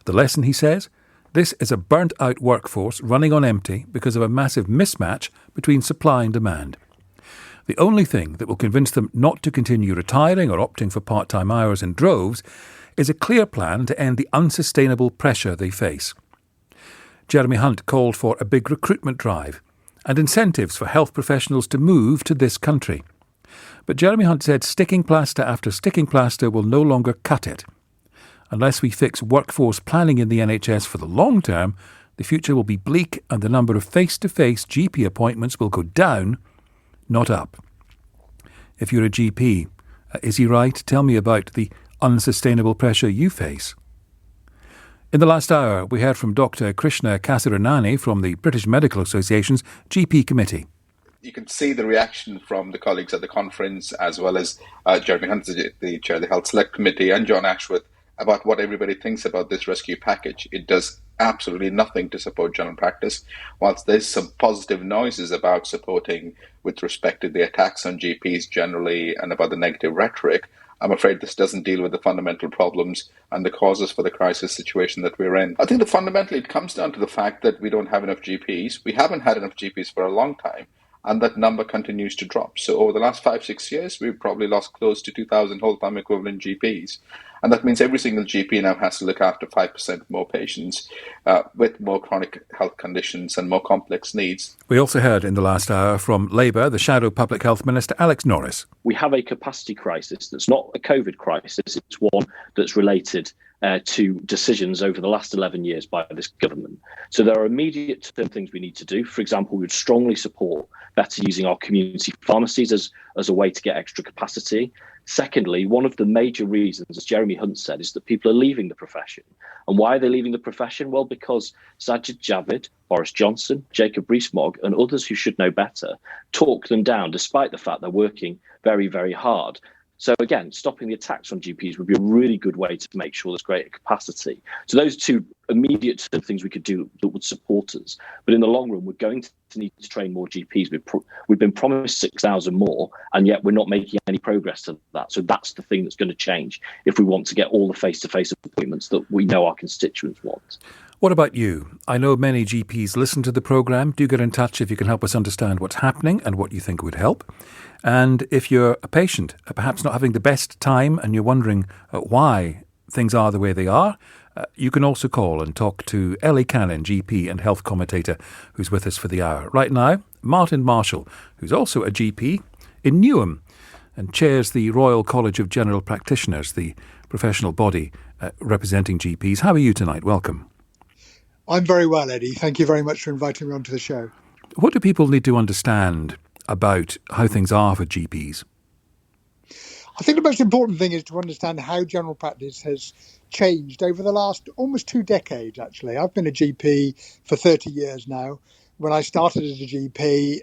The lesson, he says, this is a burnt-out workforce running on empty because of a massive mismatch between supply and demand. The only thing that will convince them not to continue retiring or opting for part-time hours in droves is a clear plan to end the unsustainable pressure they face. Jeremy Hunt called for a big recruitment drive and incentives for health professionals to move to this country. But Jeremy Hunt said sticking plaster after sticking plaster will no longer cut it. Unless we fix workforce planning in the NHS for the long term, the future will be bleak and the number of face-to-face GP appointments will go down, not up. If you're a GP, is he right? Tell me about the unsustainable pressure you face. In the last hour, we heard from Dr. Krishna Kasiranani from the British Medical Association's GP Committee. You can see the reaction from the colleagues at the conference, as well as Jeremy Hunt, the chair of the Health Select Committee, and John Ashworth, about what everybody thinks about this rescue package. It does absolutely nothing to support general practice. Whilst there's some positive noises about supporting with respect to the attacks on GPs generally and about the negative rhetoric, I'm afraid this doesn't deal with the fundamental problems and the causes for the crisis situation that we're in. I think that fundamentally it comes down to the fact that we don't have enough GPs. We haven't had enough GPs for a long time, and that number continues to drop. So over the last 5-6 years, we've probably lost close to 2,000 whole-time equivalent GPs. And that means every single GP now has to look after 5% more patients with more chronic health conditions and more complex needs. We also heard in the last hour from Labour, the Shadow Public Health Minister, Alex Norris. We have a capacity crisis that's not a COVID crisis. It's one that's related to decisions over the last 11 years by this government. So there are immediate term things we need to do. For example, we would strongly support better using our community pharmacies as a way to get extra capacity. Secondly, one of the major reasons, as Jeremy Hunt said, is that people are leaving the profession. And why are they leaving the profession? Well, because Sajid Javid, Boris Johnson, Jacob Rees-Mogg and others who should know better talk them down, despite the fact they're working very, very hard. So again, stopping the attacks on GPs would be a really good way to make sure there's greater capacity. So those two immediate term things we could do that would support us. But in the long run, we're going to need to train more GPs. We've been promised 6,000 more, and yet we're not making any progress to that. So that's the thing that's going to change if we want to get all the face-to-face appointments that we know our constituents want. What about you? I know many GPs listen to the programme. Do get in touch if you can help us understand what's happening and what you think would help. And if you're a patient, perhaps not having the best time and you're wondering why things are the way they are, you can also call and talk to Ellie Cannon, GP and health commentator, who's with us for the hour. Right now, Martin Marshall, who's also a GP in Newham and chairs the Royal College of General Practitioners, the professional body representing GPs. How are you tonight? Welcome. I'm very well, Eddie. Thank you very much for inviting me onto the show. What do people need to understand about how things are for GPs? I think the most important thing is to understand how general practice has changed over the last almost 2 decades, actually. I've been a GP for 30 years now. When I started as a GP,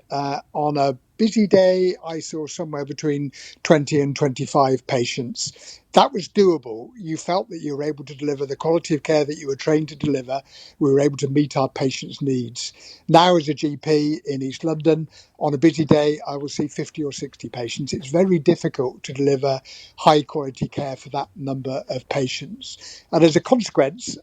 on a busy day, I saw somewhere between 20 and 25 patients. That was doable. You felt that you were able to deliver the quality of care that you were trained to deliver. We were able to meet our patients' needs. Now, as a GP in East London, on a busy day, I will see 50 or 60 patients. It's very difficult to deliver high quality care for that number of patients. And as a consequence,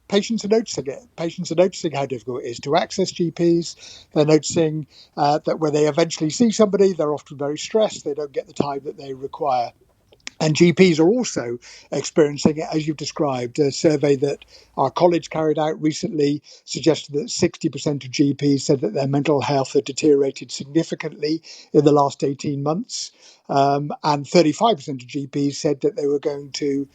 patients are noticing it. Patients are noticing how difficult it is to access GPs. They're noticing that when they eventually see somebody, they're often very stressed. They don't get the time that they require. And GPs are also experiencing it, as you've described. A survey that our college carried out recently suggested that 60% of GPs said that their mental health had deteriorated significantly in the last 18 months. And 35% of GPs said that they were going to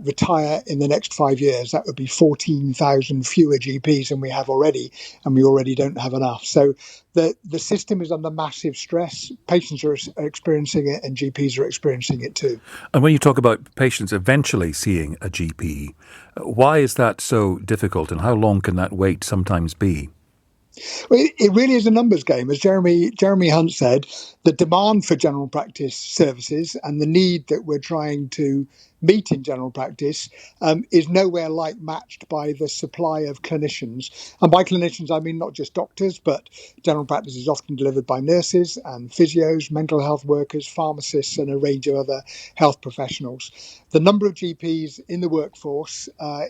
retire in the next 5 years. That would be 14,000 fewer GPs than we have already, and we already don't have enough. So the system is under massive stress. Patients are experiencing it, and GPs are experiencing it too. And when you talk about patients eventually seeing a GP, why is that so difficult, and how long can that wait sometimes be? Well, it really is a numbers game. As Jeremy Hunt said, the demand for general practice services and the need that we're trying to meet in general practice is nowhere like matched by the supply of clinicians. And by clinicians, I mean not just doctors, but general practice is often delivered by nurses and physios, mental health workers, pharmacists, and a range of other health professionals. The number of GPs in the workforce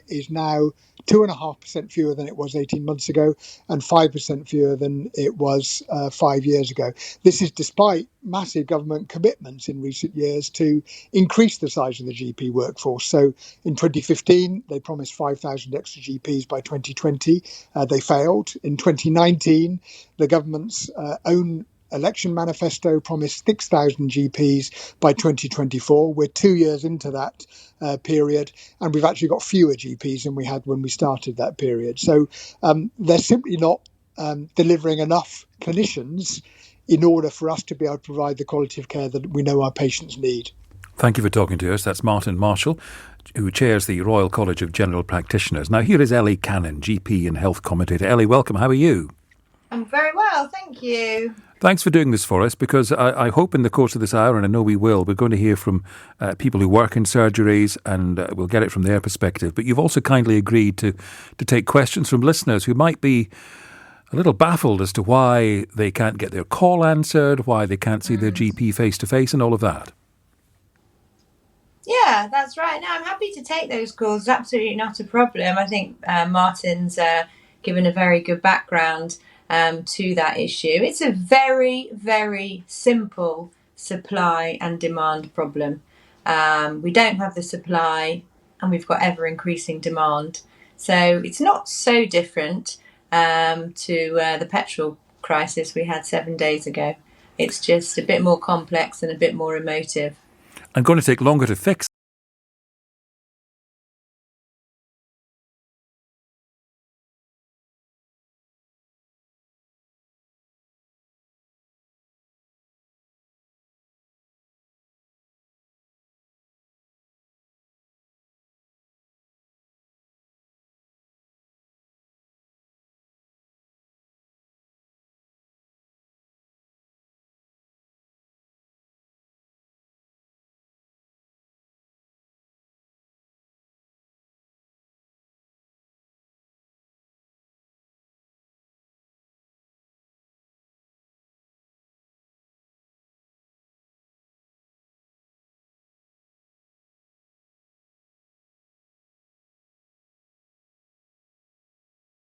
is now 2.5% fewer than it was 18 months ago and 5% fewer than it was 5 years ago. This is despite massive government commitments in recent years to increase the size of the GP workforce. So in 2015, they promised 5,000 extra GPs by 2020. They failed. In 2019, the government's own election manifesto promised 6,000 GPs by 2024. We're 2 years into that period, and we've actually got fewer GPs than we had when we started that period. So they're simply not delivering enough clinicians in order for us to be able to provide the quality of care that we know our patients need. Thank you for talking to us. That's Martin Marshall, who chairs the Royal College of General Practitioners. Now, here is Ellie Cannon, GP and health commentator. Ellie, welcome. How are you? I'm very well, thank you. Thanks for doing this for us, because I hope in the course of this hour, and I know we will, we're going to hear from people who work in surgeries, and we'll get it from their perspective. But you've also kindly agreed to take questions from listeners who might be a little baffled as to why they can't get their call answered, why they can't see their GP face-to-face and all of that. Yeah, that's right. No, I'm happy to take those calls. It's absolutely not a problem. I think Martin's given a very good background to that issue. It's a very, very simple supply and demand problem. We don't have the supply and we've got ever increasing demand. So it's not so different to the petrol crisis we had 7 days ago. It's just a bit more complex and a bit more emotive. And going to take longer to fix.